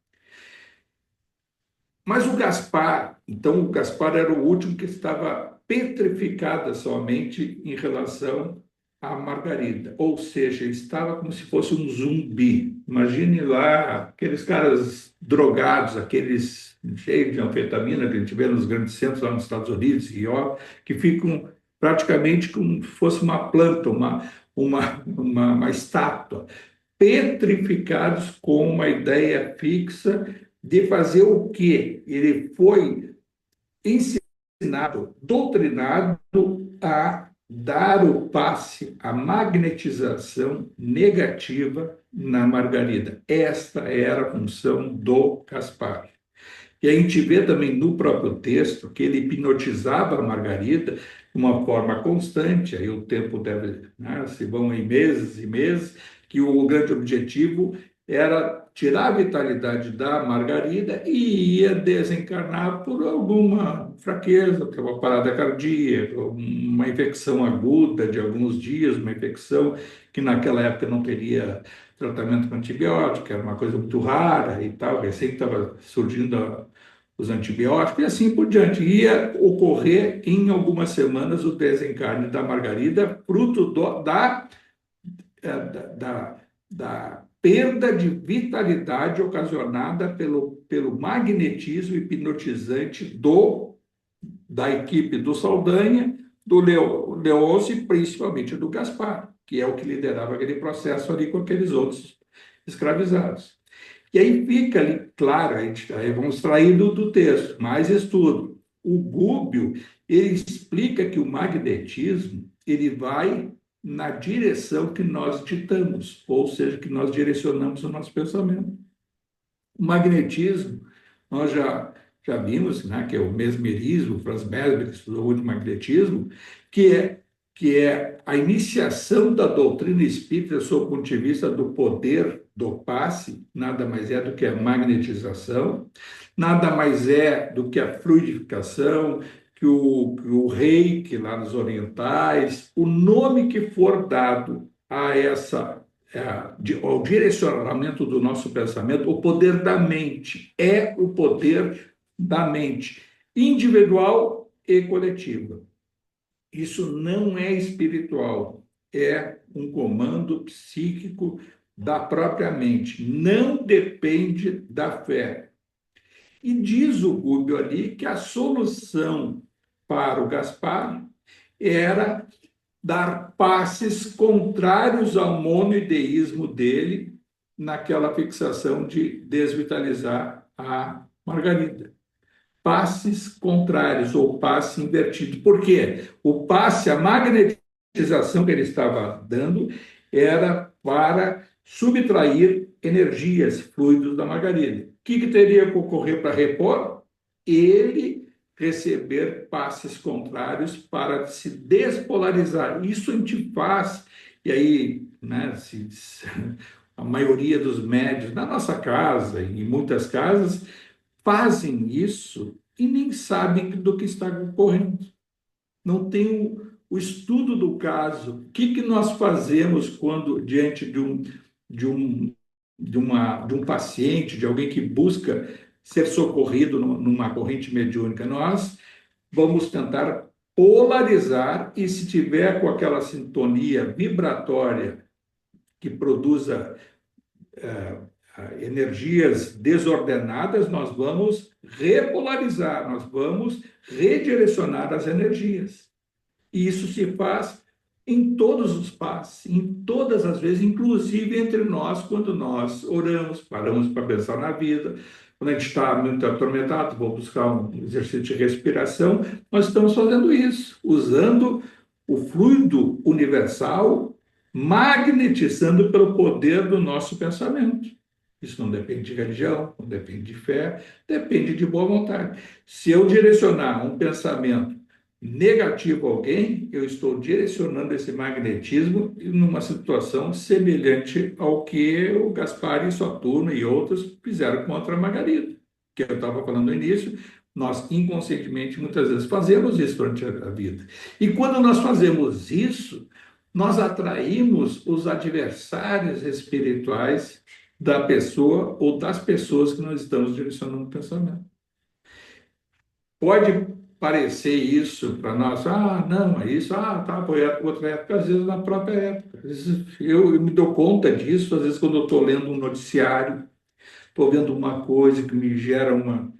Mas o Gaspar, então o Gaspar era o último que estava petrificada somente em relação à Margarida, ou seja, estava como se fosse um zumbi. Imagine lá aqueles caras drogados, aqueles cheios de anfetamina que a gente vê nos grandes centros lá nos Estados Unidos e ó, que ficam praticamente como se fosse uma planta, uma estátua, petrificados com uma ideia fixa de fazer o quê? Ele foi ensinado, doutrinado a dar o passe, a magnetização negativa na Margarida. Esta era a função do Caspar. E a gente vê também no próprio texto que ele hipnotizava a Margarida de uma forma constante, aí o tempo deve, né, se vão em meses e meses, que o grande objetivo era tirar a vitalidade da Margarida e ia desencarnar por alguma fraqueza, por uma parada cardíaca, uma infecção aguda de alguns dias, uma infecção que naquela época não teria tratamento com antibiótico, era uma coisa muito rara e tal, recém estava surgindo os antibióticos e assim por diante. Ia ocorrer em algumas semanas o desencarne da Margarida, fruto da perda de vitalidade ocasionada pelo magnetismo hipnotizante da equipe do Saldanha, do Leôncio e principalmente do Gaspar, que é o que liderava aquele processo ali com aqueles outros escravizados. E aí fica ali, claro, aí vamos extrair do texto, mais estudo. O Gúbio, ele explica que o magnetismo, ele vai na direção que nós ditamos, ou seja, que nós direcionamos o nosso pensamento. O magnetismo, nós já vimos, né, que é o mesmerismo, o Franz Mesmer, que estudou muito magnetismo, que é a iniciação da doutrina espírita sob o ponto de vista do poder do passe, nada mais é do que a magnetização, nada mais é do que a fluidificação, que o reiki lá nos orientais, o nome que for dado a ao direcionamento do nosso pensamento, o poder da mente, é o poder da mente, individual e coletiva. Isso não é espiritual, é um comando psíquico da própria mente, não depende da fé. E diz o Gúbio ali que a solução para o Gaspar era dar passes contrários ao monoideísmo dele naquela fixação de desvitalizar a Margarida. Passes contrários ou passe invertido. Por quê? O passe, a magnetização que ele estava dando era para subtrair energias, fluidos da Margarida. O que teria que ocorrer para repor? Ele receber passes contrários para se despolarizar. Isso a gente faz, e aí, né, a maioria dos médios, na nossa casa, em muitas casas, fazem isso e nem sabem do que está ocorrendo. Não tem o estudo do caso. O que nós fazemos quando, diante de um paciente, de alguém que busca ser socorrido numa corrente mediúnica? Nós vamos tentar polarizar e, se tiver com aquela sintonia vibratória que produza energias desordenadas, nós vamos repolarizar, nós vamos redirecionar as energias. E isso se faz em todos os passos, em todas as vezes, inclusive entre nós, quando nós oramos, paramos para pensar na vida, quando a gente está muito atormentado, vou buscar um exercício de respiração, nós estamos fazendo isso, usando o fluido universal, magnetizando pelo poder do nosso pensamento. Isso não depende de religião, não depende de fé, depende de boa vontade. Se eu direcionar um pensamento negativo a alguém, eu estou direcionando esse magnetismo numa situação semelhante ao que o Gaspar e sua turma e outros fizeram contra a Margarida, que eu estava falando no início. Nós inconscientemente muitas vezes fazemos isso durante a vida. E quando nós fazemos isso, nós atraímos os adversários espirituais da pessoa ou das pessoas que nós estamos direcionando o pensamento. Pode parecer isso para nós, não, é isso, tá, foi outra época, às vezes na própria época. Às vezes eu me dou conta disso, às vezes quando eu estou lendo um noticiário, estou vendo uma coisa que me gera uma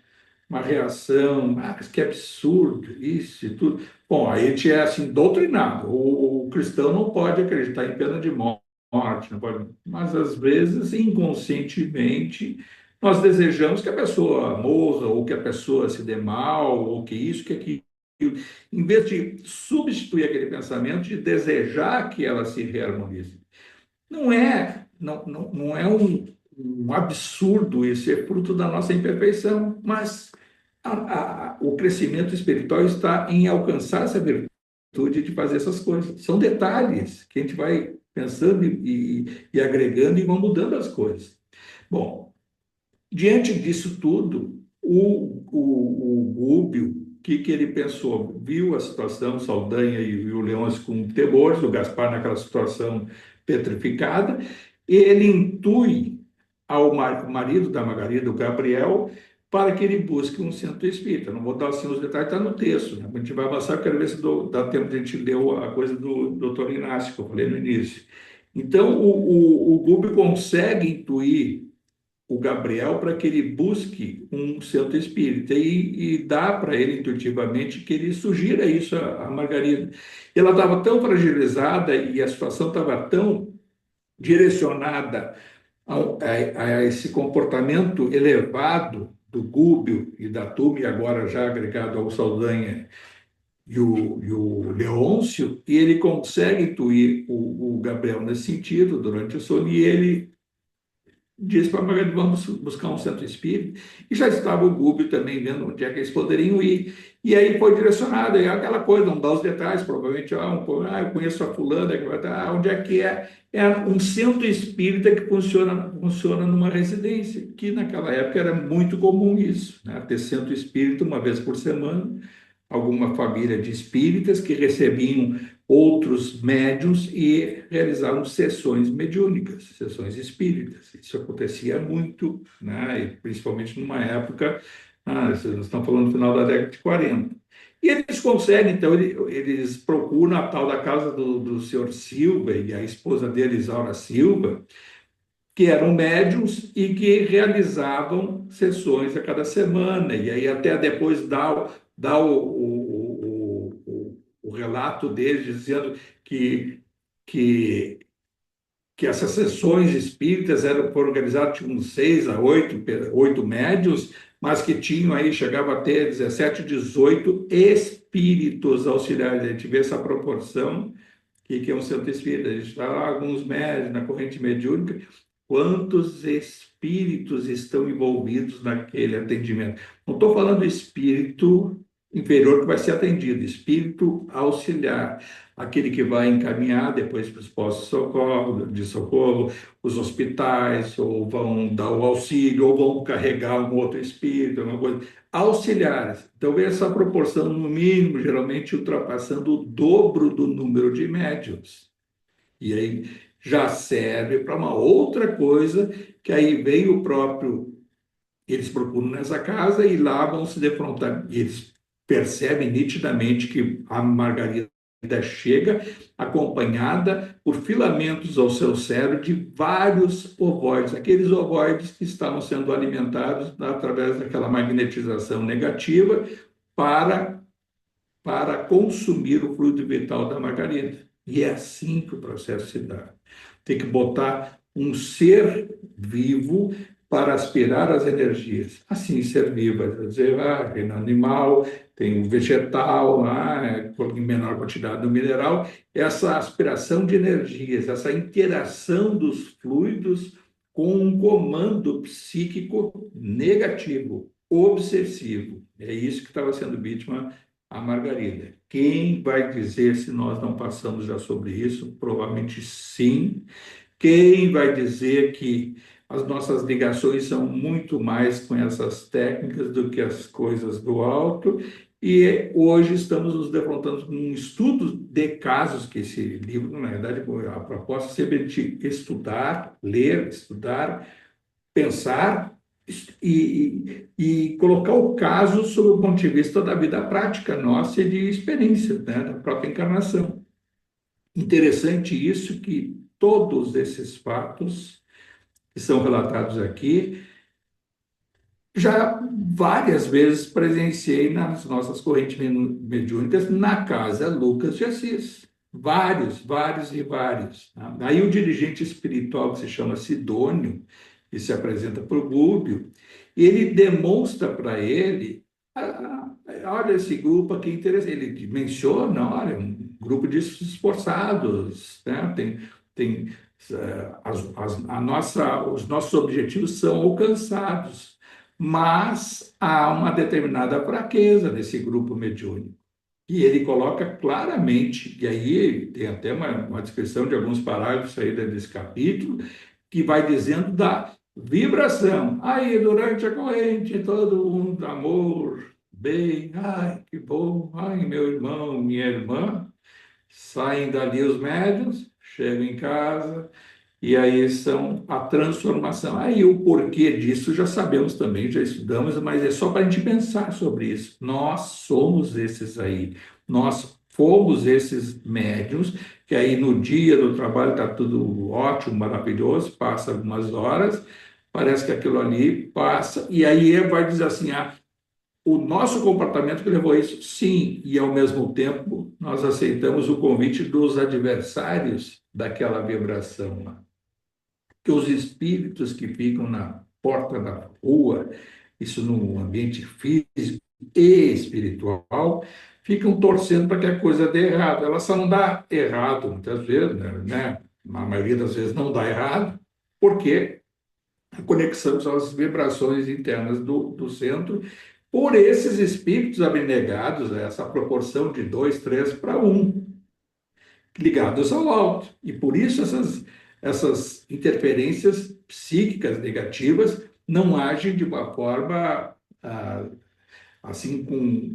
reação, mas que absurdo, isso e tudo. Bom, aí a gente é assim, doutrinado. O cristão não pode acreditar em pena de morte, não pode, mas às vezes, inconscientemente, nós desejamos que a pessoa morra, ou que a pessoa se dê mal, ou que isso, que aquilo. Em vez de substituir aquele pensamento de desejar que ela se reharmonize. Não é um absurdo isso, é fruto da nossa imperfeição, mas o crescimento espiritual está em alcançar essa virtude de fazer essas coisas. São detalhes que a gente vai pensando e agregando e vão mudando as coisas. Bom, diante disso tudo, o Gúbio, o que ele pensou? Viu a situação, Saldanha e o Leôncio com temores, o Gaspar naquela situação petrificada, e ele intui ao marido da Margarida, o Gabriel, para que ele busque um centro espírita. Não vou dar assim os detalhes, está no texto, né? A gente vai avançar, eu quero ver se dá tempo de a gente ler a coisa do doutor Inácio, que eu falei no início. Então, o Gúbio consegue intuir o Gabriel para que ele busque um centro espírita e dá para ele intuitivamente que ele sugira isso a Margarida. Ela estava tão fragilizada e a situação estava tão direcionada a esse comportamento elevado do Gúbio e da turma, e agora já agregado ao Saldanha e o Leôncio, e ele consegue intuir o Gabriel nesse sentido durante o sono, e ele disse para a Margarida, vamos buscar um centro espírita, e já estava o Gúbio também vendo onde é que eles poderiam ir, e aí foi direcionado, e aquela coisa, não dá os detalhes, provavelmente, eu conheço a fulana, que vai estar, onde é que é? É um centro espírita que funciona numa residência, que naquela época era muito comum isso, né? Ter centro espírita uma vez por semana, alguma família de espíritas que recebiam outros médiuns e realizavam sessões mediúnicas, sessões espíritas. Isso acontecia muito, né? E principalmente numa época, nós estamos falando no final da década de 40. E eles conseguem, então, eles procuram a tal da casa do senhor Silva e a esposa dele, Isaura Silva, que eram médiums e que realizavam sessões a cada semana. E aí até depois dá o relato deles dizendo que, que essas sessões espíritas foram organizadas de uns 6 a 8 médios, mas que tinham aí, chegava a ter 17, 18 espíritos auxiliares. A gente vê essa proporção que é um centro espírita. A gente está lá, alguns médios na corrente mediúnica, quantos espíritos estão envolvidos naquele atendimento. Não estou falando espírito inferior que vai ser atendido, espírito auxiliar, aquele que vai encaminhar depois para os postos de socorro, os hospitais, ou vão dar o auxílio, ou vão carregar um outro espírito, uma coisa. Auxiliares. Então, vem essa proporção, no mínimo, geralmente ultrapassando o dobro do número de médios. E aí já serve para uma outra coisa, que aí vem o próprio. Eles procuram nessa casa e lá vão se defrontar. E eles percebem nitidamente que a Margarida chega acompanhada por filamentos ao seu cérebro de vários ovoides, aqueles ovoides que estavam sendo alimentados através daquela magnetização negativa para, para consumir o fluido vital da Margarida. E é assim que o processo se dá. Tem que botar um ser vivo para aspirar as energias. Assim, ser vivo, quer dizer, reino animal, tem o vegetal, em menor quantidade do mineral, essa aspiração de energias, essa interação dos fluidos com um comando psíquico negativo, obsessivo. É isso que estava sendo vítima a Margarida. Quem vai dizer se nós não passamos já sobre isso? Provavelmente sim. Quem vai dizer que as nossas ligações são muito mais com essas técnicas do que as coisas do alto? E hoje estamos nos defrontando com um estudo de casos, que esse livro, na verdade, a proposta é sempre de estudar, ler, estudar, pensar e colocar o caso sob o ponto de vista da vida prática nossa e de experiência, né, da própria encarnação. Interessante isso que todos esses fatos que são relatados aqui, já várias vezes presenciei nas nossas correntes mediúnicas na casa Lucas de Assis. Vários, vários e vários. Tá? Aí o dirigente espiritual, que se chama Sidônio, que se apresenta para o Gúbio, ele demonstra para ele, olha esse grupo aqui interessante, ele menciona, olha, um grupo de esforçados, né? Tem os nossos objetivos são alcançados, mas há uma determinada fraqueza nesse grupo mediúnico. E ele coloca claramente, e aí tem até uma descrição de alguns parágrafos aí desse capítulo, que vai dizendo da vibração. Aí, durante a corrente, todo mundo, amor, bem, ai, que bom, ai, meu irmão, minha irmã, saem dali os médiuns, chegam em casa, e aí são a transformação. Aí o porquê disso já sabemos também, já estudamos, mas é só para a gente pensar sobre isso. Nós somos esses aí. Nós fomos esses médiums, que aí no dia do trabalho está tudo ótimo, maravilhoso, passa algumas horas, parece que aquilo ali passa, e aí vai dizer assim, o nosso comportamento que levou a isso, sim, e ao mesmo tempo nós aceitamos o convite dos adversários daquela vibração lá, que os espíritos que ficam na porta da rua, isso no ambiente físico e espiritual, ficam torcendo para que a coisa dê errado. Ela só não dá errado muitas vezes, né? Na maioria das vezes não dá errado, porque a conexão são as vibrações internas do centro, por esses espíritos abnegados, essa proporção de 2, 3 para 1 ligados ao alto. E por isso essas interferências psíquicas negativas não agem de uma forma assim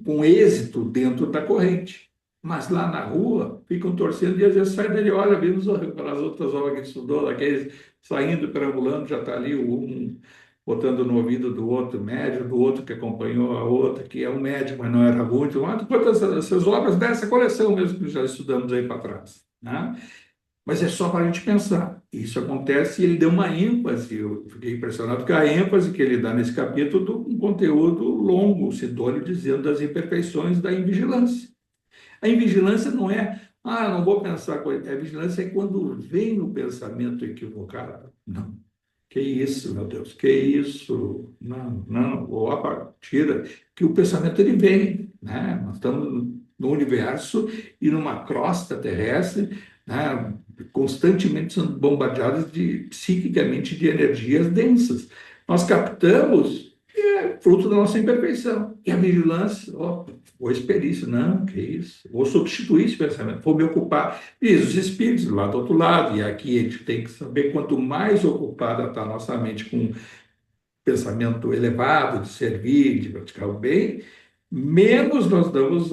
com êxito dentro da corrente. Mas lá na rua ficam torcendo e às vezes sai dali, olha, vimos aquelas outras obras que estudou, aqueles saindo, perambulando, já está ali um botando no ouvido do outro médium, do outro que acompanhou a outra, que é um médium, mas não era muito. Quantas essas obras dessa coleção mesmo que já estudamos aí para trás, né? Mas é só para a gente pensar. Isso acontece e ele deu uma ênfase, eu fiquei impressionado com a ênfase que ele dá nesse capítulo, um conteúdo longo, o Sidônio dizendo das imperfeições da invigilância. A invigilância não é, não vou pensar coisa. A vigilância é quando vem o pensamento equivocado. Não. Que isso, meu Deus, que isso? Não, não. Opa, tira. Que o pensamento ele vem, né? Nós estamos no universo e numa crosta terrestre, né? Constantemente sendo bombardeados psiquicamente de energias densas. Nós captamos fruto da nossa imperfeição. E a vigilância, vou expelir isso, não, que isso, vou substituir esse pensamento, vou me ocupar. E os espíritos lá do outro lado, e aqui a gente tem que saber, quanto mais ocupada está a nossa mente com pensamento elevado, de servir, de praticar o bem, menos nós damos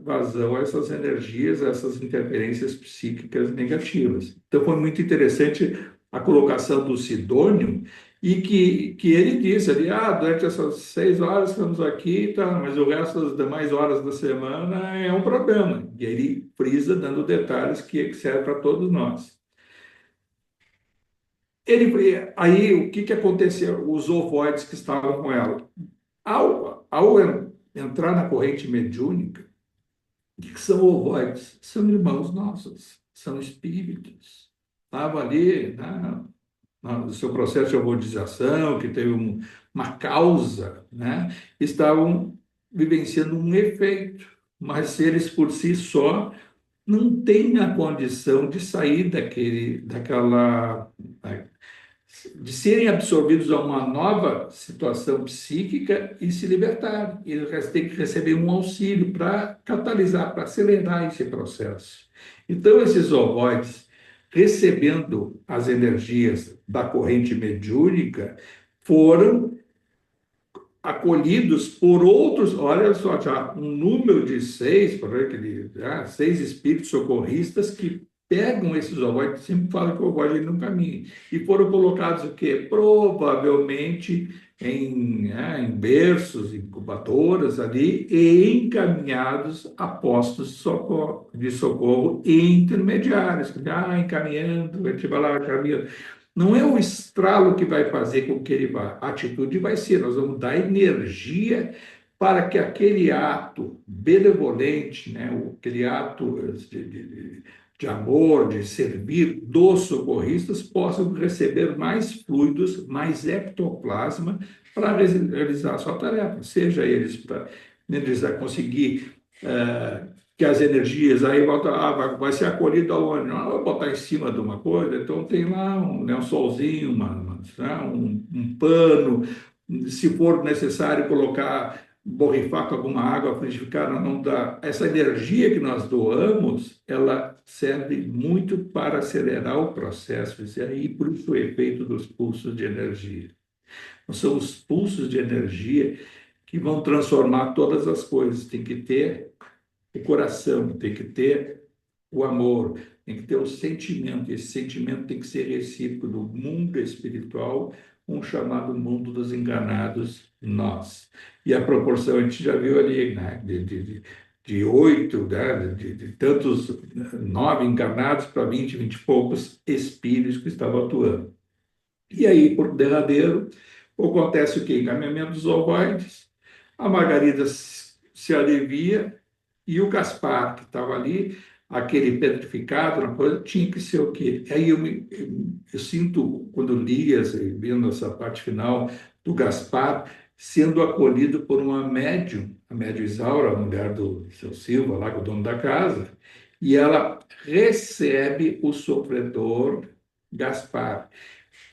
vazão a essas energias, a essas interferências psíquicas negativas. Então, foi muito interessante a colocação do Sidônio, e que ele disse ali, durante essas 6 horas estamos aqui, tá, mas o resto das demais horas da semana é um problema. E ele frisa, dando detalhes que serve para todos nós. Aí, o que aconteceu? Os ovoides que estavam com ela. Ao entrar na corrente mediúnica, o que são ovoides? São irmãos nossos, são espíritos. Estava ali, né, no seu processo de alfabetização, que teve uma causa, né, estavam vivenciando um efeito, mas eles por si só não têm a condição de sair daquela, de serem absorvidos a uma nova situação psíquica e se libertarem. Eles têm que receber um auxílio para catalisar, para acelerar esse processo. Então, esses ovoides, recebendo as energias da corrente mediúnica, foram acolhidos por outros, olha só, já um número de seis, por exemplo, seis espíritos socorristas que pegam esses ovoides, sempre falam que o ovoide ele não caminha, e foram colocados o quê? Provavelmente em berços, incubadoras ali, e encaminhados a postos de socorro intermediários, encaminhando, a gente vai lá, caminhando. Não é o estralo que vai fazer com que ele vá. A atitude vai ser, nós vamos dar energia para que aquele ato benevolente, né, aquele ato de amor, de servir dos socorristas, possam receber mais fluidos, mais ectoplasma para realizar a sua tarefa, seja eles para conseguir que as energias aí volta, vai ser acolhido aonde? Não, vai botar em cima de uma coisa, então tem lá um solzinho, né, um pano, se for necessário colocar, borrifar com alguma água frutificada, não dá. Essa energia que nós doamos, ela serve muito para acelerar o processo, e aí por isso o efeito dos pulsos de energia. Não são os pulsos de energia que vão transformar todas as coisas, tem que ter o coração, tem que ter o amor, tem que ter o sentimento. Esse sentimento tem que ser recíproco do mundo espiritual, um chamado mundo dos enganados, nós. E a proporção a gente já viu ali, né? De 8, né? De tantos, 9 encarnados para 20, 20 e poucos espíritos que estavam atuando. E aí, por derradeiro, acontece o quê? Encaminhamento dos ovoides, a Margarida se alivia, e o Gaspar, que estava ali, aquele petrificado, uma coisa, tinha que ser o quê? Aí eu sinto, quando li, vendo essa parte final do Gaspar, sendo acolhido por uma médium, a médium Isaura, a mulher do seu Silva, lá, o dono da casa, e ela recebe o sofredor Gaspar.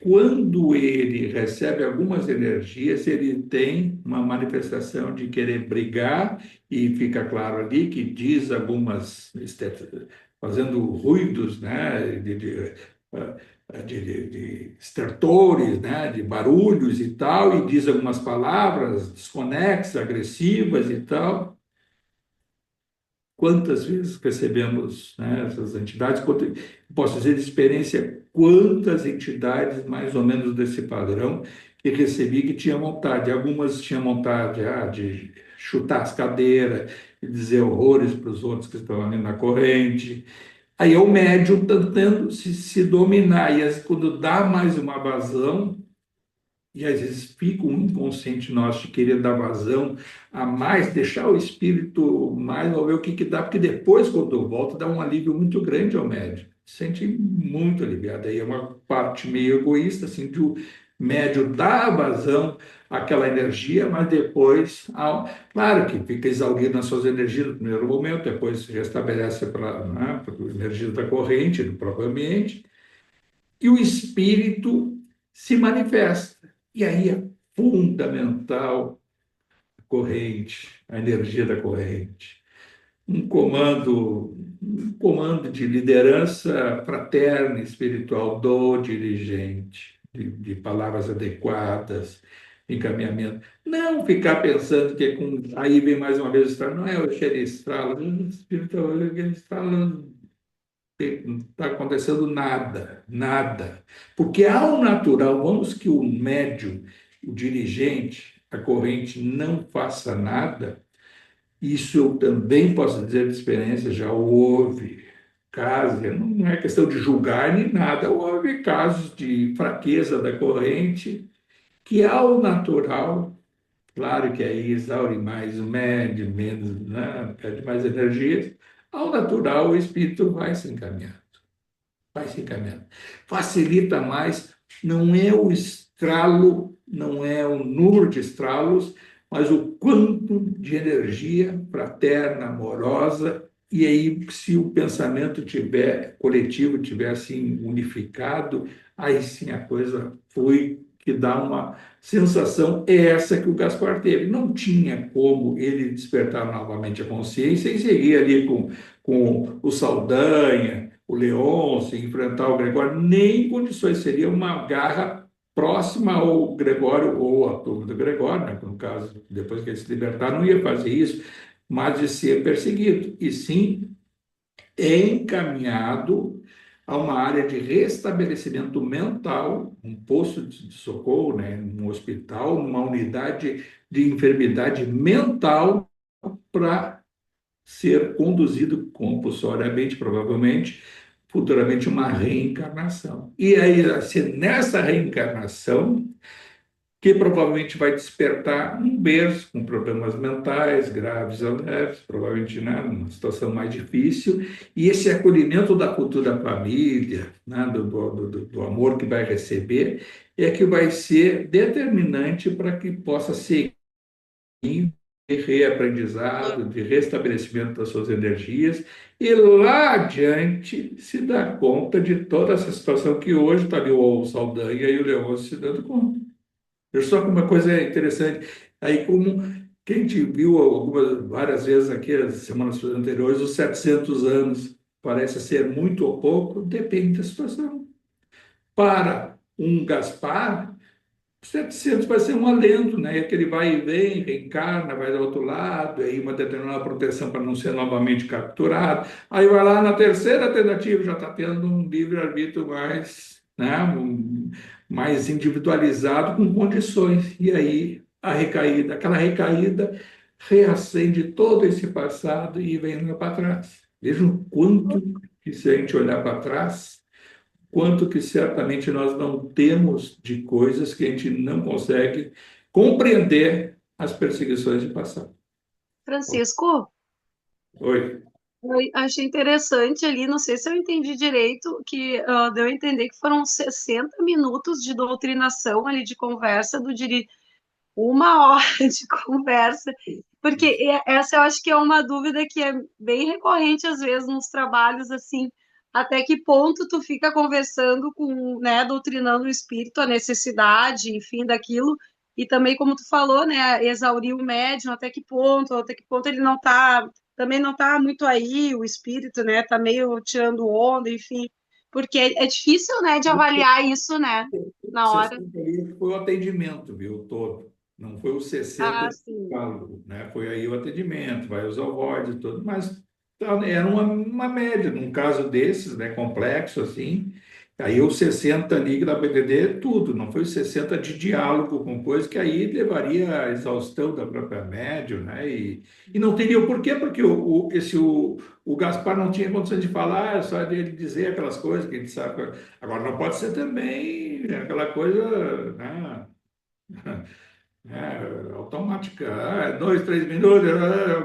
Quando ele recebe algumas energias, ele tem uma manifestação de querer brigar, e fica claro ali que diz algumas, fazendo ruídos, né, de estertores, né, de barulhos e tal, e diz algumas palavras desconexas, agressivas e tal. Quantas vezes recebemos, né, essas entidades? Posso dizer de experiência, quantas entidades mais ou menos desse padrão que recebi que tinha vontade. Algumas tinham vontade de chutar as cadeiras e dizer horrores para os outros que estavam ali na corrente. Aí é o médium tentando se dominar, e quando dá mais uma vazão, e às vezes fica um inconsciente nosso de querer dar vazão a mais, deixar o espírito mais, ou ver o que que dá, porque depois, quando volta, dá um alívio muito grande ao médium. Se sente muito aliviado. Aí é uma parte meio egoísta, assim, de o médium dar vazão àquela energia, mas depois, claro que fica exaurido nas suas energias no primeiro momento, depois se restabelece para, né, a energia da corrente, do próprio ambiente, e o espírito se manifesta. E aí é fundamental a corrente, a energia da corrente. Um comando de liderança fraterna, espiritual do dirigente, de palavras adequadas, encaminhamento. Não ficar pensando que aí vem mais uma vez o estralo, não é o estralo, o espírito estrala, não está acontecendo nada, nada. Porque ao natural, vamos que o médium, o dirigente, a corrente não faça nada, isso eu também posso dizer de experiência, já houve casos, não é questão de julgar nem nada, houve casos de fraqueza da corrente, que ao natural, claro que aí exaure mais o médium, menos, né, perde mais energias, ao natural o espírito vai se encaminhar. vai se encaminhando. Facilita mais, não é o estralo, não é o número de estralos, mas o quanto de energia fraterna, amorosa, e aí, se o pensamento tiver coletivo, tiver assim unificado, aí sim a coisa flui, que dá uma sensação, é essa que o Gaspar teve. Não tinha como ele despertar novamente a consciência e seguir ali com o Saldanha, o Leôncio, enfrentar o Gregório, nem em condições, seria uma garra próxima ao Gregório ou à turma do Gregório, né? No caso, depois que ele se libertar, não ia fazer isso, mas de ser perseguido, e sim encaminhado a uma área de restabelecimento mental, um posto de socorro, né? Um hospital, uma unidade de enfermidade mental para ser conduzido compulsoriamente, provavelmente, futuramente uma reencarnação. E aí, assim, nessa reencarnação, que provavelmente vai despertar um berço com problemas mentais graves ou leves, provavelmente, né, numa situação mais difícil, e esse acolhimento da cultura família, né, do amor que vai receber, é que vai ser determinante para que possa seguir de reaprendizado, de restabelecimento das suas energias, e lá adiante se dá conta de toda essa situação que hoje está ali o Saldanha e o Leôncio se dando conta. Eu só que uma coisa interessante, aí como quem te viu várias vezes aqui, as semanas anteriores, os 700 anos, parece ser muito ou pouco, depende da situação. Para um Gaspar, 700 vai ser um alento, né? E aquele vai e vem, reencarna, vai do outro lado, aí uma determinada proteção para não ser novamente capturado. Aí vai lá na terceira tentativa, já está tendo um livre-arbítrio mais, né? Mais individualizado, com condições. E aí a recaída, aquela recaída reacende todo esse passado e vem lá para trás. Veja o quanto que se a gente olhar para trás, quanto que certamente nós não temos de coisas que a gente não consegue compreender as perseguições de passado. Francisco, Oi. eu achei interessante ali, não sei se eu entendi direito, que deu a entender que foram 60 minutos de doutrinação ali, de conversa, uma hora de conversa, porque essa eu acho que é uma dúvida que é bem recorrente às vezes nos trabalhos, assim, até que ponto tu fica conversando com, né, doutrinando o espírito, a necessidade, enfim, daquilo, e também, como tu falou, né, exaurir o médium, até que ponto ele não tá, também não tá muito aí, o espírito, né, tá meio tirando onda, enfim, porque é difícil, né, de avaliar isso, né, na hora. 60 aí foi o atendimento, viu, todo. Não foi os Ah, 60 de sim. diálogo, né? Foi aí o atendimento, vai os ovoides e tudo, mas tá, era uma média, num caso desses, né, complexo assim, aí os 60 ali da BDD, tudo, não foi os 60 de diálogo com coisa que aí levaria à exaustão da própria médium, né? E não teria o porquê, porque o Gaspar não tinha condições de falar, só de ele dizer aquelas coisas que a gente sabe. Agora, não pode ser também aquela coisa, automática. Ah, 2, 3 minutos.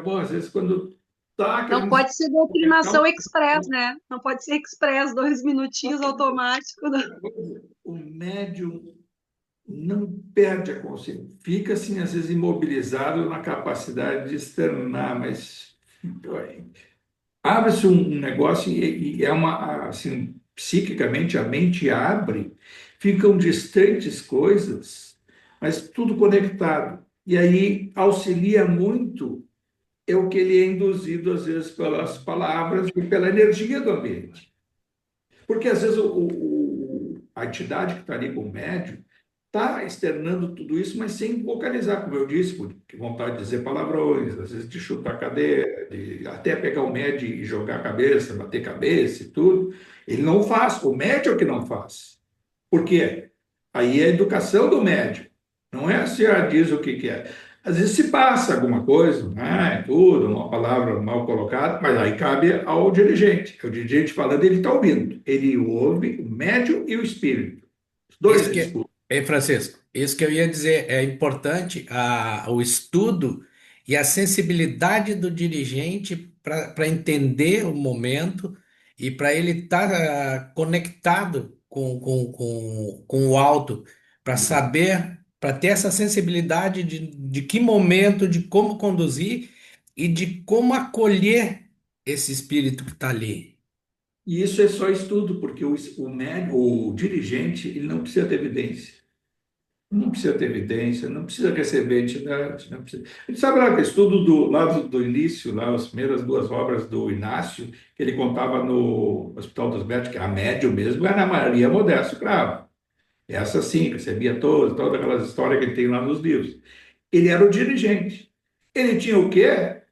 Bom, às vezes, quando está Não querendo pode ser comentar, doutrinação express, né? Não pode ser express, 2 minutinhos automático. o médium não perde a consciência. Fica, assim, às vezes, imobilizado na capacidade de externar, mas abre-se um negócio e é uma, assim, psiquicamente a mente abre, ficam distantes coisas, mas tudo conectado. E aí auxilia muito é o que ele é induzido, às vezes, pelas palavras e pela energia do ambiente. Porque, às vezes, a entidade que está ali com o médium está externando tudo isso, mas sem vocalizar, como eu disse, por vontade de dizer palavrões, às vezes de chutar a cadeira, de até pegar o médium e jogar a cabeça, bater cabeça e tudo. Ele não faz, o médium é o que não faz. Por quê? Aí é a educação do médium. Não é se diz o que que é. Às vezes se passa alguma coisa, né, tudo, uma palavra mal colocada, mas aí cabe ao dirigente. O dirigente falando, ele está ouvindo. Ele ouve o médium e o espírito. Os dois Isso que, escutam. Ei, Francisco, isso que eu ia dizer, é importante o estudo e a sensibilidade do dirigente para entender o momento e para ele estar conectado com o alto, para saber, para ter essa sensibilidade de que momento, de como conduzir e de como acolher esse espírito que está ali. E isso é só estudo, porque o dirigente ele não precisa ter evidência. Não precisa ter evidência, não precisa receber entidade, não precisa. A gente sabe lá que estudo do início, lá, as primeiras duas obras do Inácio, que ele contava no Hospital dos Médicos, que a médium mesmo era a Maria Modesto Cravo. Essa sim, recebia todas aquelas histórias que ele tem lá nos livros. Ele era o dirigente. Ele tinha o quê?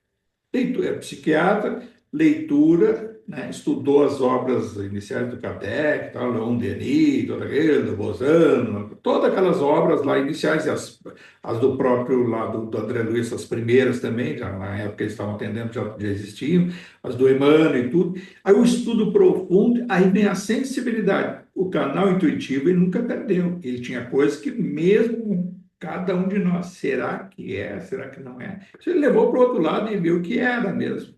Leitura, é psiquiatra, leitura, né? Estudou as obras iniciais do Kardec, tal, Leon Denis, toda aquele, do Bozano, todas aquelas obras lá iniciais, as do próprio lá do André Luiz, as primeiras também, já na época eles estavam atendendo, já existiam, as do Emmanuel e tudo. Aí o estudo profundo, aí vem a sensibilidade. O canal intuitivo ele nunca perdeu, ele tinha coisas que mesmo cada um de nós, será que é, será que não é? Ele levou para o outro lado e viu que era mesmo.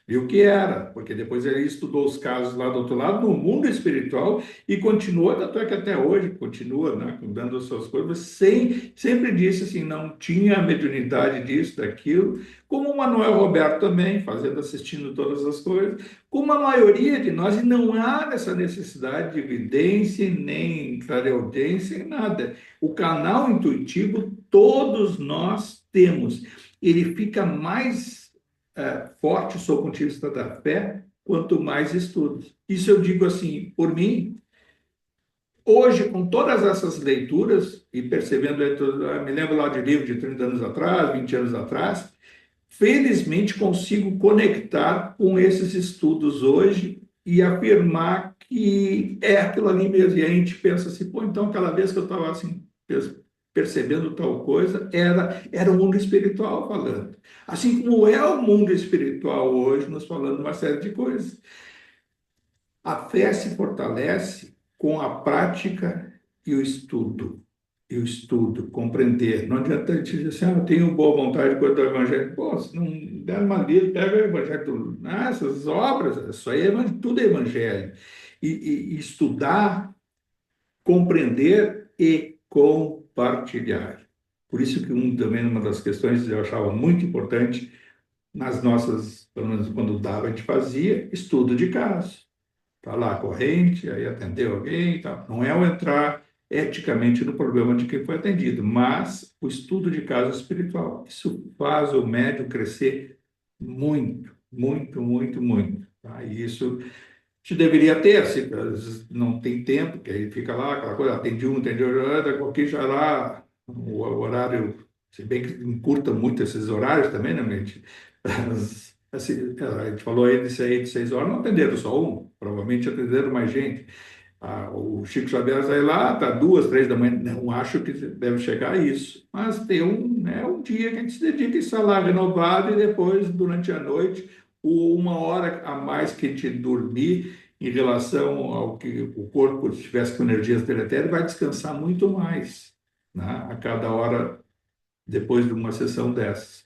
Viu que era, porque depois ele estudou os casos lá do outro lado, no mundo espiritual, e continua, tanto é que até hoje continua, né, dando as suas coisas, sempre disse assim, não tinha a mediunidade disso, daquilo, como o Manuel Roberto também, assistindo todas as coisas, como a maioria de nós, e não há essa necessidade de evidência, nem clareaudiência, nem nada. O canal intuitivo, todos nós temos. Ele fica mais forte sob o ponto de vista da fé, quanto mais estudos. Isso eu digo assim, por mim, hoje, com todas essas leituras, e percebendo, me lembro lá de livro de 30 anos atrás, 20 anos atrás, felizmente consigo conectar com esses estudos hoje e afirmar que é aquilo ali mesmo. E a gente pensa assim, pô, então aquela vez que eu estava assim, percebendo tal coisa, era o mundo espiritual falando. Assim como é o mundo espiritual hoje, nos falando uma série de coisas. A fé se fortalece com a prática e o estudo. E o estudo, compreender. Não adianta a gente dizer assim, eu tenho boa vontade quanto ao Evangelho. Pô, se não der uma lida, pega o Evangelho. Essas obras, isso aí tudo é Evangelho. E estudar, compreender e compartilhar. Por isso que também uma das questões eu achava muito importante nas nossas, pelo menos quando dava, a gente fazia estudo de caso. Está lá a corrente, aí atendeu alguém e tal. Não é o entrar eticamente no problema de quem foi atendido, mas o estudo de caso espiritual. Isso faz o médium crescer muito, muito, muito, muito. Tá? E isso te deveria ter, se às vezes não tem tempo, que aí fica lá aquela coisa, atende outro, aqui já lá o horário, se bem que encurta muito esses horários também, né, gente? Assim, a gente falou aí de 6 horas, não atenderam só um, provavelmente atenderam mais gente. O Chico Xavier sai lá, tá 2, 3 da manhã, não acho que deve chegar a isso, mas tem um dia que a gente se dedica a estar lá renovado e depois, durante a noite, uma hora a mais que a gente dormir em relação ao que o corpo estivesse com energias deletérias, vai descansar muito mais, né? A cada hora depois de uma sessão dessas.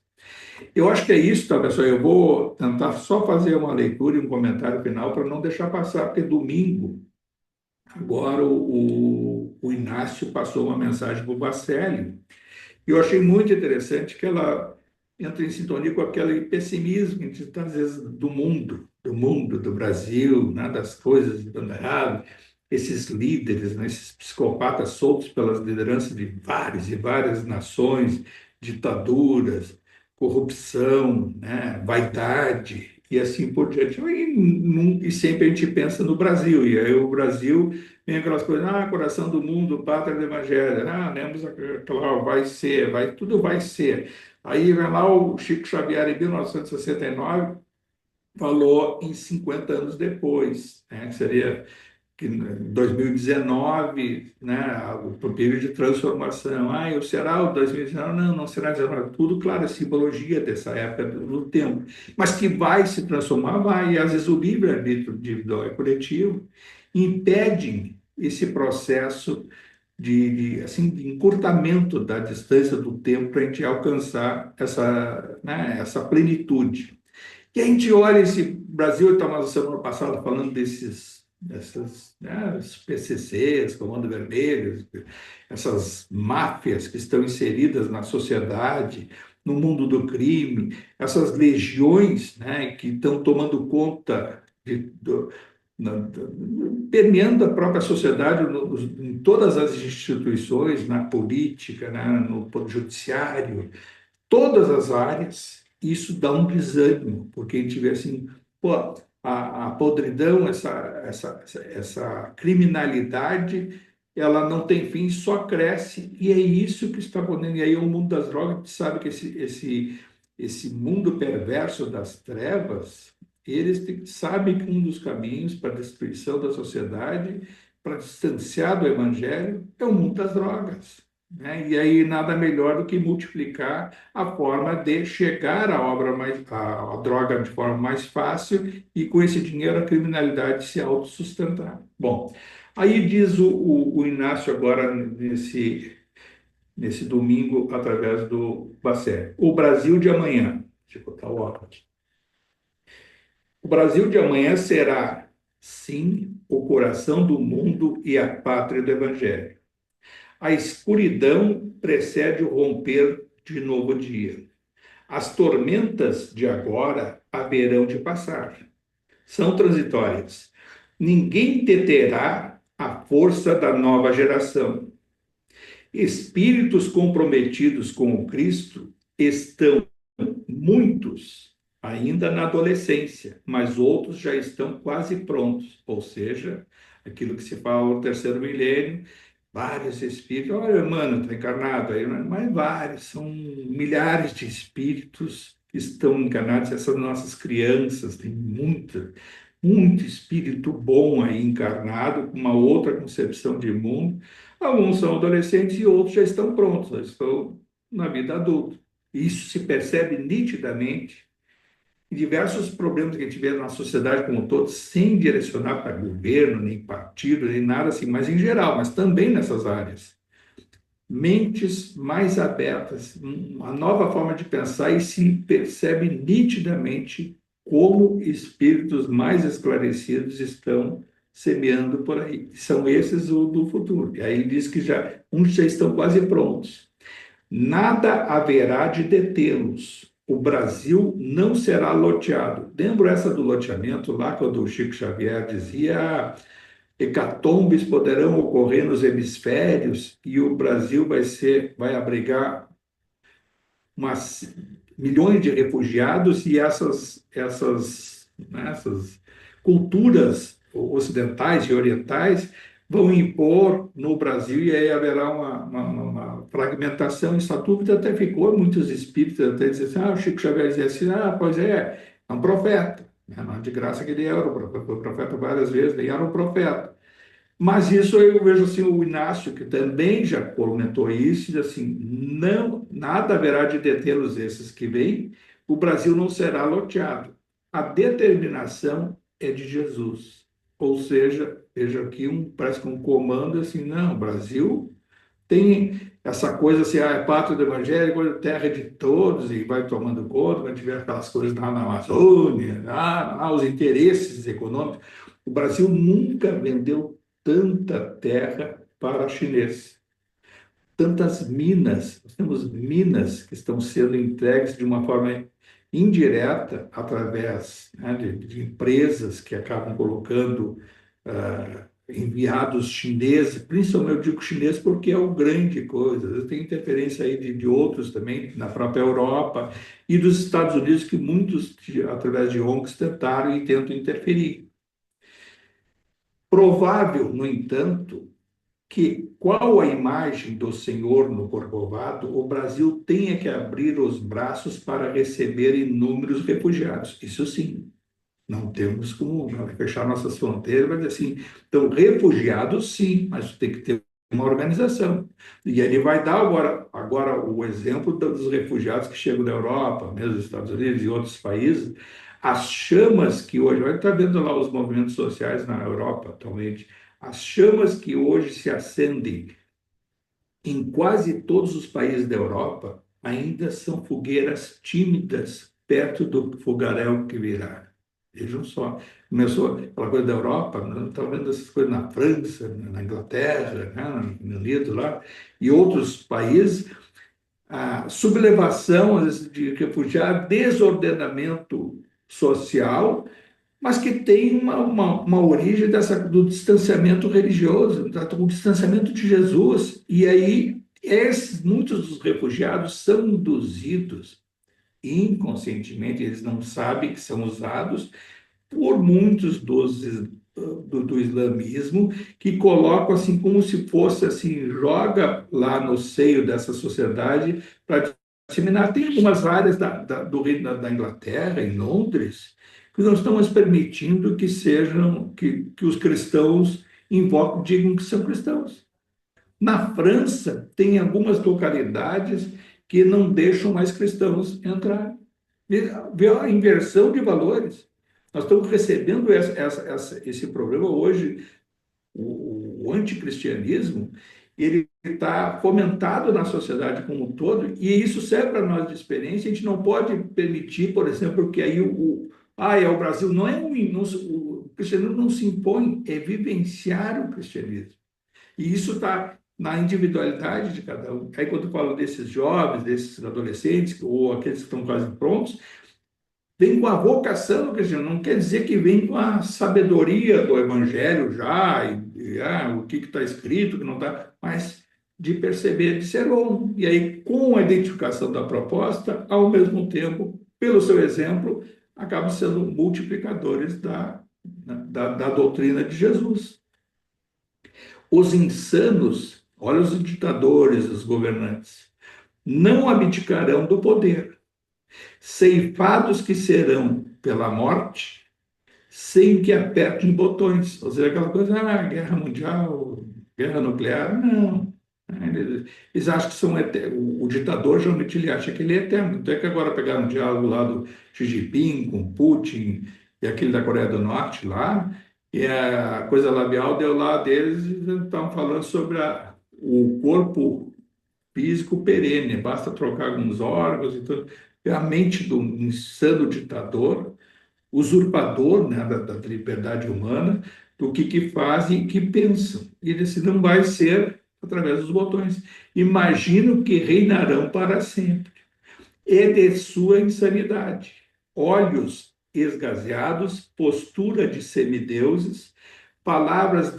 Eu acho que é isso, tá, pessoal? Eu vou tentar só fazer uma leitura e um comentário final para não deixar passar, porque domingo, agora o Inácio passou uma mensagem para o Bacelli. E eu achei muito interessante que ela entra em sintonia com aquele pessimismo que a gente está, às vezes, do Brasil, né, das coisas dando errado, esses líderes, né, esses psicopatas soltos pelas lideranças de várias e várias nações, ditaduras, corrupção, né, vaidade e assim por diante. E sempre a gente pensa no Brasil, e aí o Brasil vem aquelas coisas, coração do mundo, pátria do evangelho, lemos aquela, vai ser, tudo vai ser. Aí vem lá o Chico Xavier, em 1969, falou em 50 anos depois, né, que seria que em 2019, né, o período de transformação. O será o 2019? Não, não será 19. Tudo, claro, é simbologia dessa época do tempo. Mas que vai se transformar, vai. E às vezes o livre-arbítrio individual e coletivo impedem esse processo assim, de encurtamento da distância do tempo para a gente alcançar essa, né, essa plenitude. E a gente olha esse Brasil, eu estava semana passada falando dessas, né, os PCCs, Comando Vermelho, essas máfias que estão inseridas na sociedade, no mundo do crime, essas legiões, né, que estão tomando conta permeando a própria sociedade em todas as instituições, na política, né, no poder judiciário, todas as áreas, isso dá um desânimo, porque a gente vê assim, pô, a podridão, essa criminalidade, ela não tem fim, só cresce, e é isso que está podendo. E aí o mundo das drogas, a gente sabe que esse mundo perverso das trevas, sabem que um dos caminhos para a destruição da sociedade, para distanciar do evangelho, é o mundo das drogas, né? E aí nada melhor do que multiplicar a forma de chegar à obra à droga de forma mais fácil e com esse dinheiro a criminalidade se autossustentar. Bom, aí diz o Inácio agora nesse domingo através do Bacé. O Brasil de amanhã, deixa eu botar o óculos. O Brasil de amanhã será, sim, o coração do mundo e a pátria do Evangelho. A escuridão precede o romper de novo dia. As tormentas de agora haverão de passar. São transitórias. Ninguém deterá a força da nova geração. Espíritos comprometidos com o Cristo estão muitos ainda na adolescência, mas outros já estão quase prontos, ou seja, aquilo que se fala no terceiro milênio, vários espíritos, olha, mano, está encarnado aí, mas vários, são milhares de espíritos que estão encarnados, essas nossas crianças, tem muito espírito bom aí encarnado, com uma outra concepção de mundo. Alguns são adolescentes e outros já estão prontos, já estão na vida adulta. Isso se percebe nitidamente em diversos problemas que a gente vê na sociedade como um todo, sem direcionar para governo, nem partido, nem nada assim, mas em geral, mas também nessas áreas. Mentes mais abertas, uma nova forma de pensar e se percebe nitidamente como espíritos mais esclarecidos estão semeando por aí. São esses o do futuro. E aí ele diz que uns já estão quase prontos. Nada haverá de detê-los. O Brasil não será loteado. Lembro essa do loteamento lá quando o Chico Xavier dizia hecatombes poderão ocorrer nos hemisférios e o Brasil vai abrigar umas milhões de refugiados e essas culturas ocidentais e orientais vão impor no Brasil e aí haverá uma fragmentação. Essa dúvida até ficou, muitos espíritos até dizem assim, o Chico Xavier dizia assim, pois é um profeta, não é de graça que ele era, foi profeta várias vezes, ele era um profeta. Mas isso eu vejo assim, o Inácio, que também já comentou isso, diz assim, não, nada haverá de detê-los esses que vêm, o Brasil não será loteado. A determinação é de Jesus. Ou seja, veja aqui, parece que um comando assim, não, o Brasil tem essa coisa assim, é pátria do Evangelho, terra de todos, e vai tomando conta, vai tiver aquelas coisas lá na Amazônia, os interesses econômicos. O Brasil nunca vendeu tanta terra para chinês, tantas minas, nós temos minas que estão sendo entregues de uma forma indireta através, né, de empresas que acabam colocando enviados chineses, principalmente eu digo chinês porque é o grande coisa, tem interferência aí de outros também, na própria Europa e dos Estados Unidos, que muitos, através de ONGs, tentaram e tentam interferir. Provável, no entanto, que, qual a imagem do Senhor no Corcovado, o Brasil tenha que abrir os braços para receber inúmeros refugiados. Isso sim, não temos como fechar nossas fronteiras, mas assim, então, refugiados sim, mas tem que ter uma organização. E ele vai dar agora o exemplo dos refugiados que chegam da Europa, mesmo dos Estados Unidos e outros países, as chamas que hoje, olha, está vendo lá os movimentos sociais na Europa atualmente, as chamas que hoje se acendem em quase todos os países da Europa ainda são fogueiras tímidas, perto do fogaréu que virá. Vejam só, começou aquela coisa da Europa, nós estamos vendo essas coisas na França, na Inglaterra, né, no Reino Unido lá, e outros países, a sublevação às vezes, de refugiados, desordenamento social, mas que tem uma origem do distanciamento religioso, do distanciamento de Jesus. E aí, muitos dos refugiados são induzidos inconscientemente, eles não sabem que são usados por muitos do islamismo, que colocam assim como se fosse assim, joga lá no seio dessa sociedade para disseminar. Tem algumas áreas do reino da Inglaterra, em Londres, que não estão mais permitindo que sejam, que os cristãos invoquem, digam que são cristãos. Na França, tem algumas localidades que não deixam mais cristãos entrar. Vê a inversão de valores. Nós estamos recebendo esse problema hoje. O anticristianismo, ele está fomentado na sociedade como um todo, e isso serve para nós de experiência. A gente não pode permitir, por exemplo, que aí o Brasil não é o cristianismo não se impõe, é vivenciar o cristianismo. E isso está na individualidade de cada um. Aí, quando eu falo desses jovens, desses adolescentes, ou aqueles que estão quase prontos, vem com a vocação do cristiano, não quer dizer que vem com a sabedoria do evangelho já, o que está escrito, o que não está, mas de perceber, de ser bom. E aí, com a identificação da proposta, ao mesmo tempo, pelo seu exemplo, acabam sendo multiplicadores da doutrina de Jesus. Os insanos, olha os ditadores, os governantes, não abdicarão do poder, ceifados que serão pela morte, sem que apertem botões. Ou seja, aquela coisa, guerra mundial, guerra nuclear, não. Eles acham que são eternos. O ditador, geralmente, ele acha que ele é eterno. Até que agora pegaram um diálogo lá do Xi Jinping com Putin e aquele da Coreia do Norte lá, e a coisa labial deu lá deles, e estavam falando sobre o corpo físico perene, basta trocar alguns órgãos e tudo. A mente do insano ditador, usurpador, né, da liberdade humana, do que fazem e que pensam. E ele disse, não vai ser através dos botões. Imagino que reinarão para sempre. É de sua insanidade. Olhos esgazeados, postura de semideuses, palavras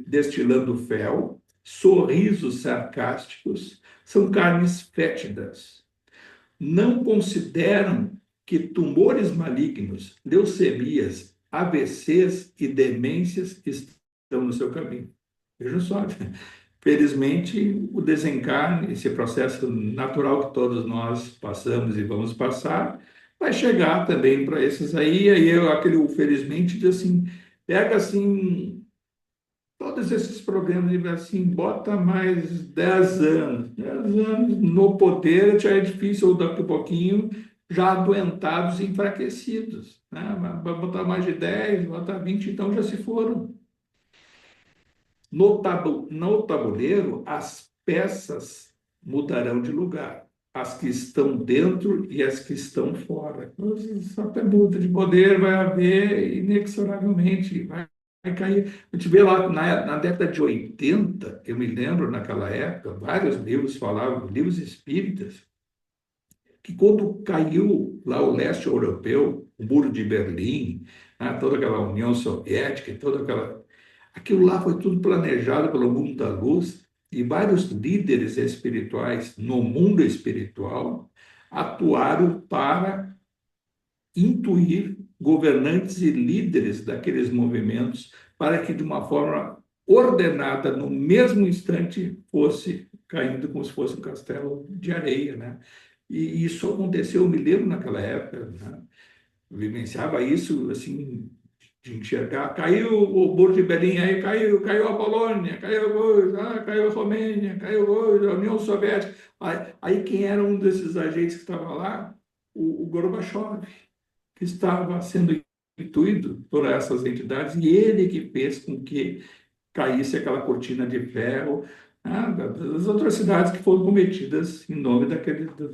destilando fel, sorrisos sarcásticos, são carnes fétidas. Não consideram que tumores malignos, leucemias, AVCs e demências estão no seu caminho. Vejam só, felizmente, o desencarne, esse processo natural que todos nós passamos e vamos passar, vai chegar também para esses aí. Aí aquele, felizmente, diz assim, pega assim todos esses problemas e assim, bota mais 10 anos. 10 anos no poder já é difícil, ou daqui a pouquinho, já adoentados e enfraquecidos. Né? Vai botar mais de 10, botar 20, então já se foram. No tabuleiro, as peças mudarão de lugar. As que estão dentro e as que estão fora. Só até muda de poder, vai haver inexoravelmente, vai cair. A gente vê lá na década de 80, eu me lembro naquela época, vários livros falavam, livros espíritas, que quando caiu lá o leste europeu, o Muro de Berlim, né, toda aquela União Soviética, aquilo lá foi tudo planejado pelo mundo da luz, e vários líderes espirituais no mundo espiritual atuaram para intuir governantes e líderes daqueles movimentos para que, de uma forma ordenada, no mesmo instante, fosse caindo como se fosse um castelo de areia, né? E isso aconteceu, eu me lembro naquela época, né? Eu vivenciava isso, assim, de enxergar. Caiu o Muro de Berlim, aí caiu a Polônia, caiu a Romênia, a União Soviética. Aí quem era um desses agentes que estava lá? O Gorbachev, que estava sendo intuído por essas entidades, e ele que fez com que caísse aquela cortina de ferro, das atrocidades que foram cometidas em nome do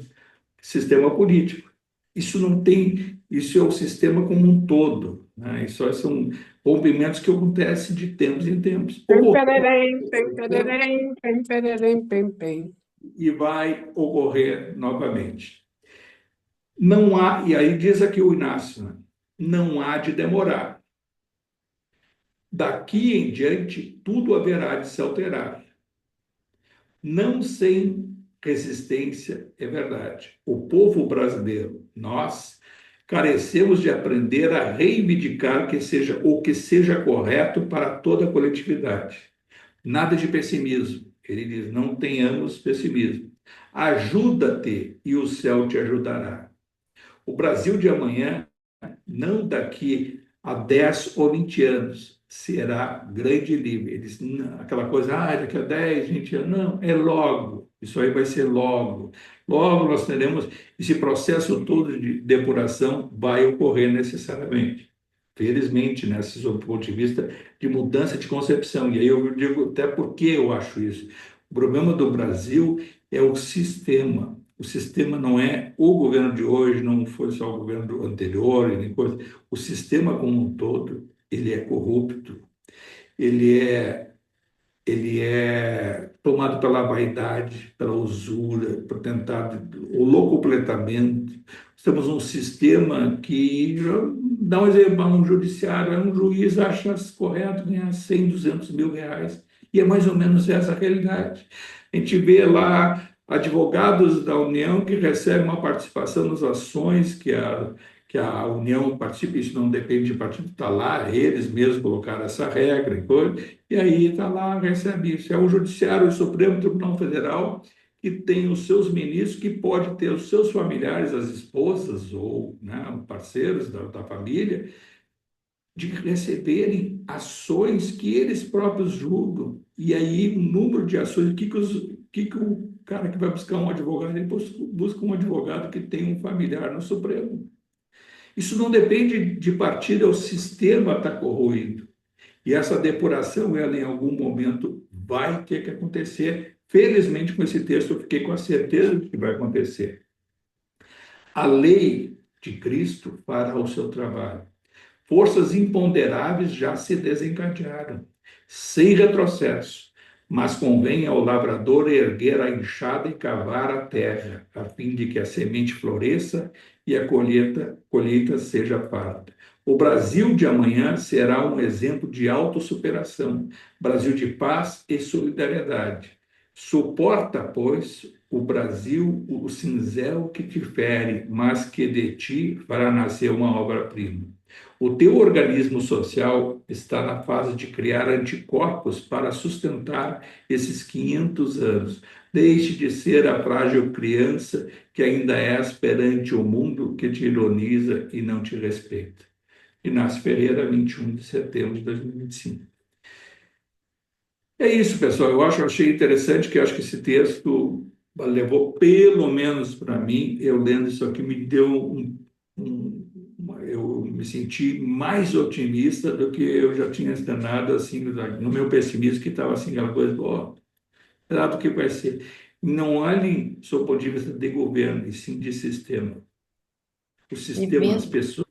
sistema político. Isso não tem, isso é o sistema como um todo, né? Isso são rompimentos que acontecem de tempos em tempos. Pem, Ocorreu pererém, pem, pererém, pem, pererém, pem, pem. e vai ocorrer novamente. Não há, e aí diz aqui o Inácio, né? Não há de demorar. Daqui em diante, tudo haverá de se alterar. Não sem resistência, é verdade. O povo brasileiro, nós, carecemos de aprender a reivindicar o que seja correto para toda a coletividade. Nada de pessimismo. Ele diz: não tenhamos pessimismo. Ajuda-te e o céu te ajudará. O Brasil de amanhã, não daqui a 10 ou 20 anos, será grande e livre. Eles, aquela coisa, daqui a 10, 20 anos, não, é logo. Isso aí vai ser logo. Logo nós teremos esse processo todo de depuração vai ocorrer necessariamente. Felizmente, né, sob o ponto de vista de mudança de concepção. E aí eu digo até por que eu acho isso. O problema do Brasil é o sistema. O sistema não é o governo de hoje, não foi só o governo anterior, nem coisa. O sistema como um todo, ele é corrupto, ele é, ele é tomado pela vaidade, pela usura, por tentar o locupletamento. Temos um sistema que, dá um exemplo, um judiciário, um juiz acha correto ganhar 100, 200 mil reais, e é mais ou menos essa a realidade. A gente vê lá advogados da União que recebem uma participação nas ações que a União participa, isso não depende de partido, está lá, eles mesmos colocaram essa regra, e aí está lá, recebe isso. É o Judiciário, o Supremo Tribunal Federal, que tem os seus ministros, que pode ter os seus familiares, as esposas ou, né, parceiros da família, de receberem ações que eles próprios julgam. E aí, o número de ações, o que o cara que vai buscar um advogado, ele busca um advogado que tem um familiar no Supremo. Isso não depende de partido, é o sistema está corroído. E essa depuração, ela em algum momento vai ter que acontecer. Felizmente, com esse texto, eu fiquei com a certeza de que vai acontecer. A lei de Cristo fará o seu trabalho. Forças imponderáveis já se desencadearam, sem retrocesso, mas convém ao lavrador erguer a enxada e cavar a terra, a fim de que a semente floresça e a colheita seja farta. O Brasil de amanhã será um exemplo de autossuperação, Brasil de paz e solidariedade. Suporta, pois, o Brasil o cinzel que te fere, mas que de ti fará nascer uma obra-prima. O teu organismo social está na fase de criar anticorpos para sustentar esses 500 anos. Deixe de ser a frágil criança que ainda és perante o mundo que te ironiza e não te respeita. Inácio Ferreira, 21 de setembro de 2025. É isso, pessoal. Achei interessante que acho que esse texto levou, pelo menos para mim, eu lendo isso aqui, me deu eu me senti mais otimista do que eu já tinha estranhado, assim, no meu pessimismo, que estava assim, aquela coisa, será do que vai ser. Não olhem sob o ponto de vista de governo, e sim de sistema. O E sistema, as vendo, pessoas,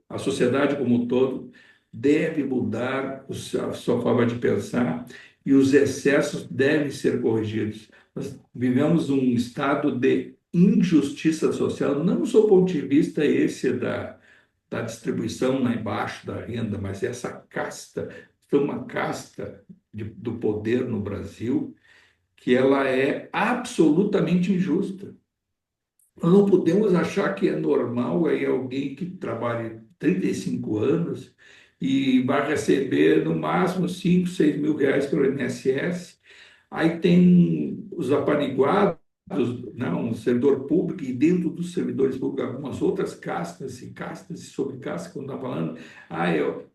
a sociedade como um todo, deve mudar a sua forma de pensar e os excessos devem ser corrigidos. Nós vivemos um estado de injustiça social, não só do ponto de vista esse da distribuição lá embaixo da renda, mas essa casta, tem uma casta do poder no Brasil que ela é absolutamente injusta. Nós não podemos achar que é normal aí alguém que trabalhe 35 anos e vai receber no máximo 5, 6 mil reais pelo INSS. Aí tem os apaniguados, não, um servidor público, e dentro dos servidores públicos algumas outras castas e subcastas, quando está falando,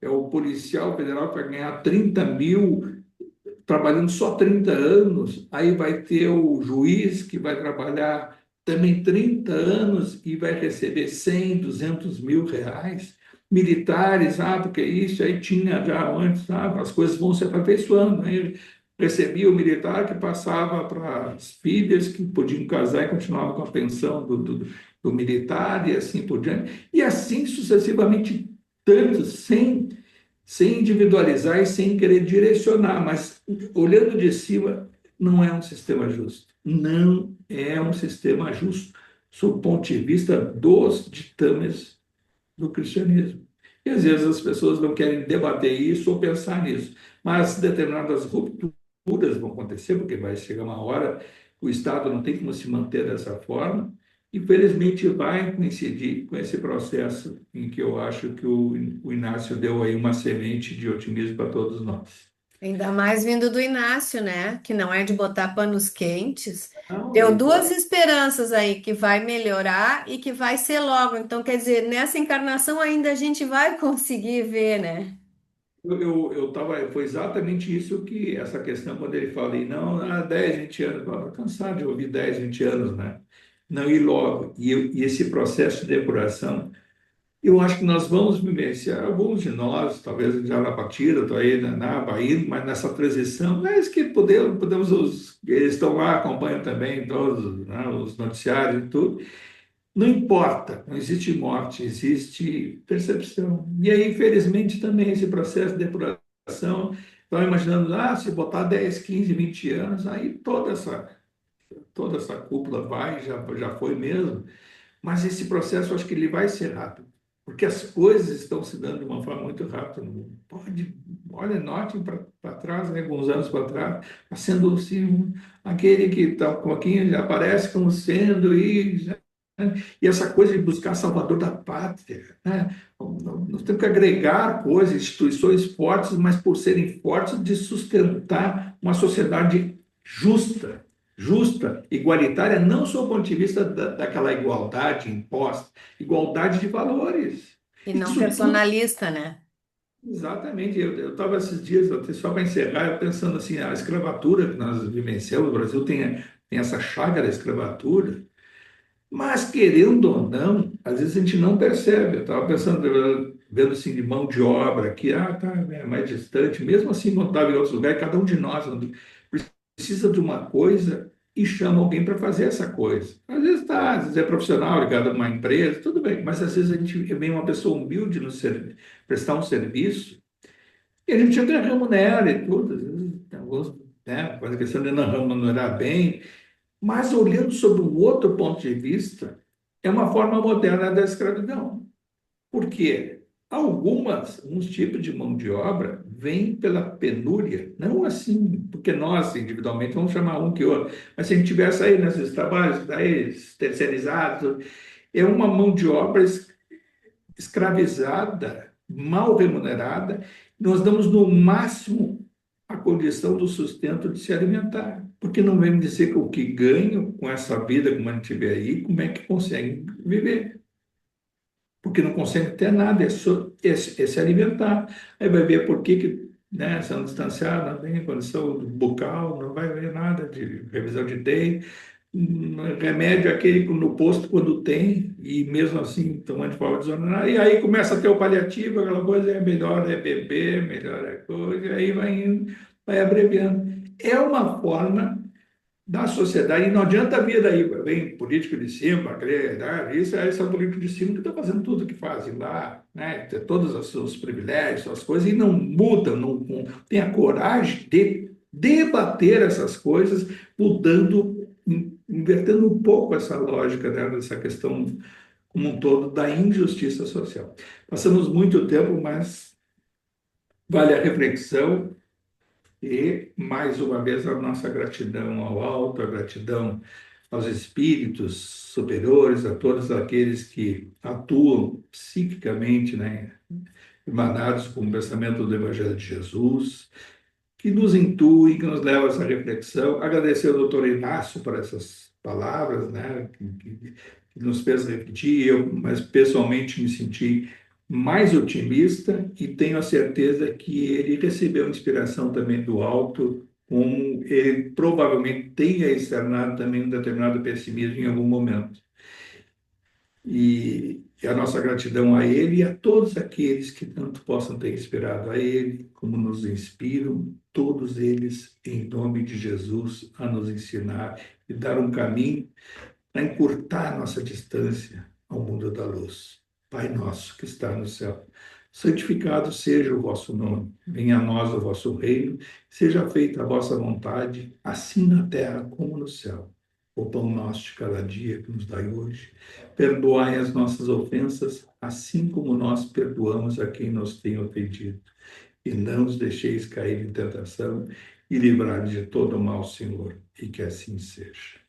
é o policial federal que vai ganhar 30 mil trabalhando só 30 anos, aí vai ter o juiz que vai trabalhar também 30 anos e vai receber 100, 200 mil reais. Militares, porque isso aí tinha já antes, as coisas vão se aperfeiçoando, aí recebia o militar que passava para as filhas que podiam casar e continuavam com a pensão do militar e assim por diante. E assim sucessivamente, tanto, sem individualizar e sem querer direcionar, mas olhando de cima, não é um sistema justo. Não é um sistema justo, sob o ponto de vista dos ditames do cristianismo. E às vezes as pessoas não querem debater isso ou pensar nisso, mas determinadas rupturas vão acontecer, porque vai chegar uma hora que o Estado não tem como se manter dessa forma. Infelizmente, vai coincidir com esse processo em que eu acho que o Inácio deu aí uma semente de otimismo para todos nós. Ainda mais vindo do Inácio, né? Que não é de botar panos quentes. Não, Deu duas esperanças aí, que vai melhorar e que vai ser logo. Então, quer dizer, nessa encarnação ainda a gente vai conseguir ver, né? foi exatamente isso que, essa questão, quando ele fala, e não, 10, 20 anos, eu estava cansado de ouvir 10, 20 anos, né? Não ir logo. E esse processo de depuração, eu acho que nós vamos vivenciar, alguns de nós, talvez já na partida, estou aí na Bahia, mas nessa transição, mas que eles estão lá, acompanham também todos, né, os noticiários e tudo. Não importa, não existe morte, existe percepção. E aí, infelizmente, também esse processo de depuração, estão imaginando, se botar 10, 15, 20 anos, aí toda essa cúpula vai, já foi mesmo, mas esse processo, eu acho que ele vai ser rápido, porque as coisas estão se dando de uma forma muito rápida. Olha, notem para trás, né, alguns anos para trás, está sendo assim, aquele que está um pouquinho, já aparece como sendo, e essa coisa de buscar Salvador da pátria, né? Nós temos que agregar coisas, instituições fortes, mas por serem fortes, de sustentar uma sociedade justa, igualitária, não só do ponto de vista daquela igualdade imposta, igualdade de valores. E não Isso tudo, personalista, né? exatamente. Eu estava esses dias, até só para encerrar, eu pensando assim, a escravatura que nós vivenciamos, o Brasil tem essa chaga da escravatura, mas, querendo ou não, às vezes a gente não percebe. Eu estava pensando, vendo assim, de mão de obra, que tá, é mais distante, mesmo assim, quando estava em outros lugares, cada um de nós precisa de uma coisa e chama alguém para fazer essa coisa. Às vezes é profissional, ligado a uma empresa, tudo bem, mas às vezes a gente vem uma pessoa humilde prestar um serviço e a gente até remunera e tudo, às vezes, tem alguns, né, faz a questão de não remunerar bem, mas olhando sob um outro ponto de vista, é uma forma moderna da escravidão. Por quê? Alguns tipos de mão de obra vêm pela penúria, não assim, porque nós individualmente vamos chamar um que outro, mas se a gente tivesse aí nesses trabalhos aí, terceirizados, é uma mão de obra escravizada, mal remunerada, nós damos no máximo a condição do sustento de se alimentar. Porque não vem me dizer que o que ganho com essa vida, como a gente vê aí, como é que consegue viver? Porque não consegue ter nada, é se alimentar. Aí vai ver por que né, são distanciados, não tem condição bucal, não vai ver nada de revisão de dente, remédio aquele no posto quando tem, e mesmo assim tomando de forma desordenada, e aí começa a ter o paliativo, aquela coisa é melhor é beber, melhor é coisa, e aí vai indo, vai abreviando. É uma forma da sociedade, e não adianta vir daí, vem político de cima, isso é esse político de cima que está fazendo tudo que fazem lá, né? Tem todos os seus privilégios, suas coisas, e não mudam, não tem a coragem de debater essas coisas, mudando, invertendo um pouco essa lógica, né, dessa questão como um todo da injustiça social. Passamos muito tempo, mas vale a reflexão. E, mais uma vez, a nossa gratidão ao alto, a gratidão aos espíritos superiores, a todos aqueles que atuam psiquicamente, né, emanados com o pensamento do Evangelho de Jesus, que nos intui, que nos leva a essa reflexão. Agradecer ao doutor Inácio por essas palavras, né, que nos fez refletir. Eu, mas pessoalmente, me senti mais otimista e tenho a certeza que ele recebeu inspiração também do alto, como ele provavelmente tenha externado também um determinado pessimismo em algum momento. E a nossa gratidão a Ele e a todos aqueles que tanto possam ter inspirado a Ele, como nos inspiram, todos eles, em nome de Jesus, a nos ensinar e dar um caminho para encurtar nossa distância ao mundo da luz. Pai nosso que está no céu, santificado seja o vosso nome. Venha a nós o vosso reino, seja feita a vossa vontade, assim na terra como no céu. O pão nosso de cada dia que nos dai hoje. Perdoai as nossas ofensas, assim como nós perdoamos a quem nos tem ofendido. E não nos deixeis cair em tentação, e livrai-nos de todo o mal, Senhor, e que assim seja.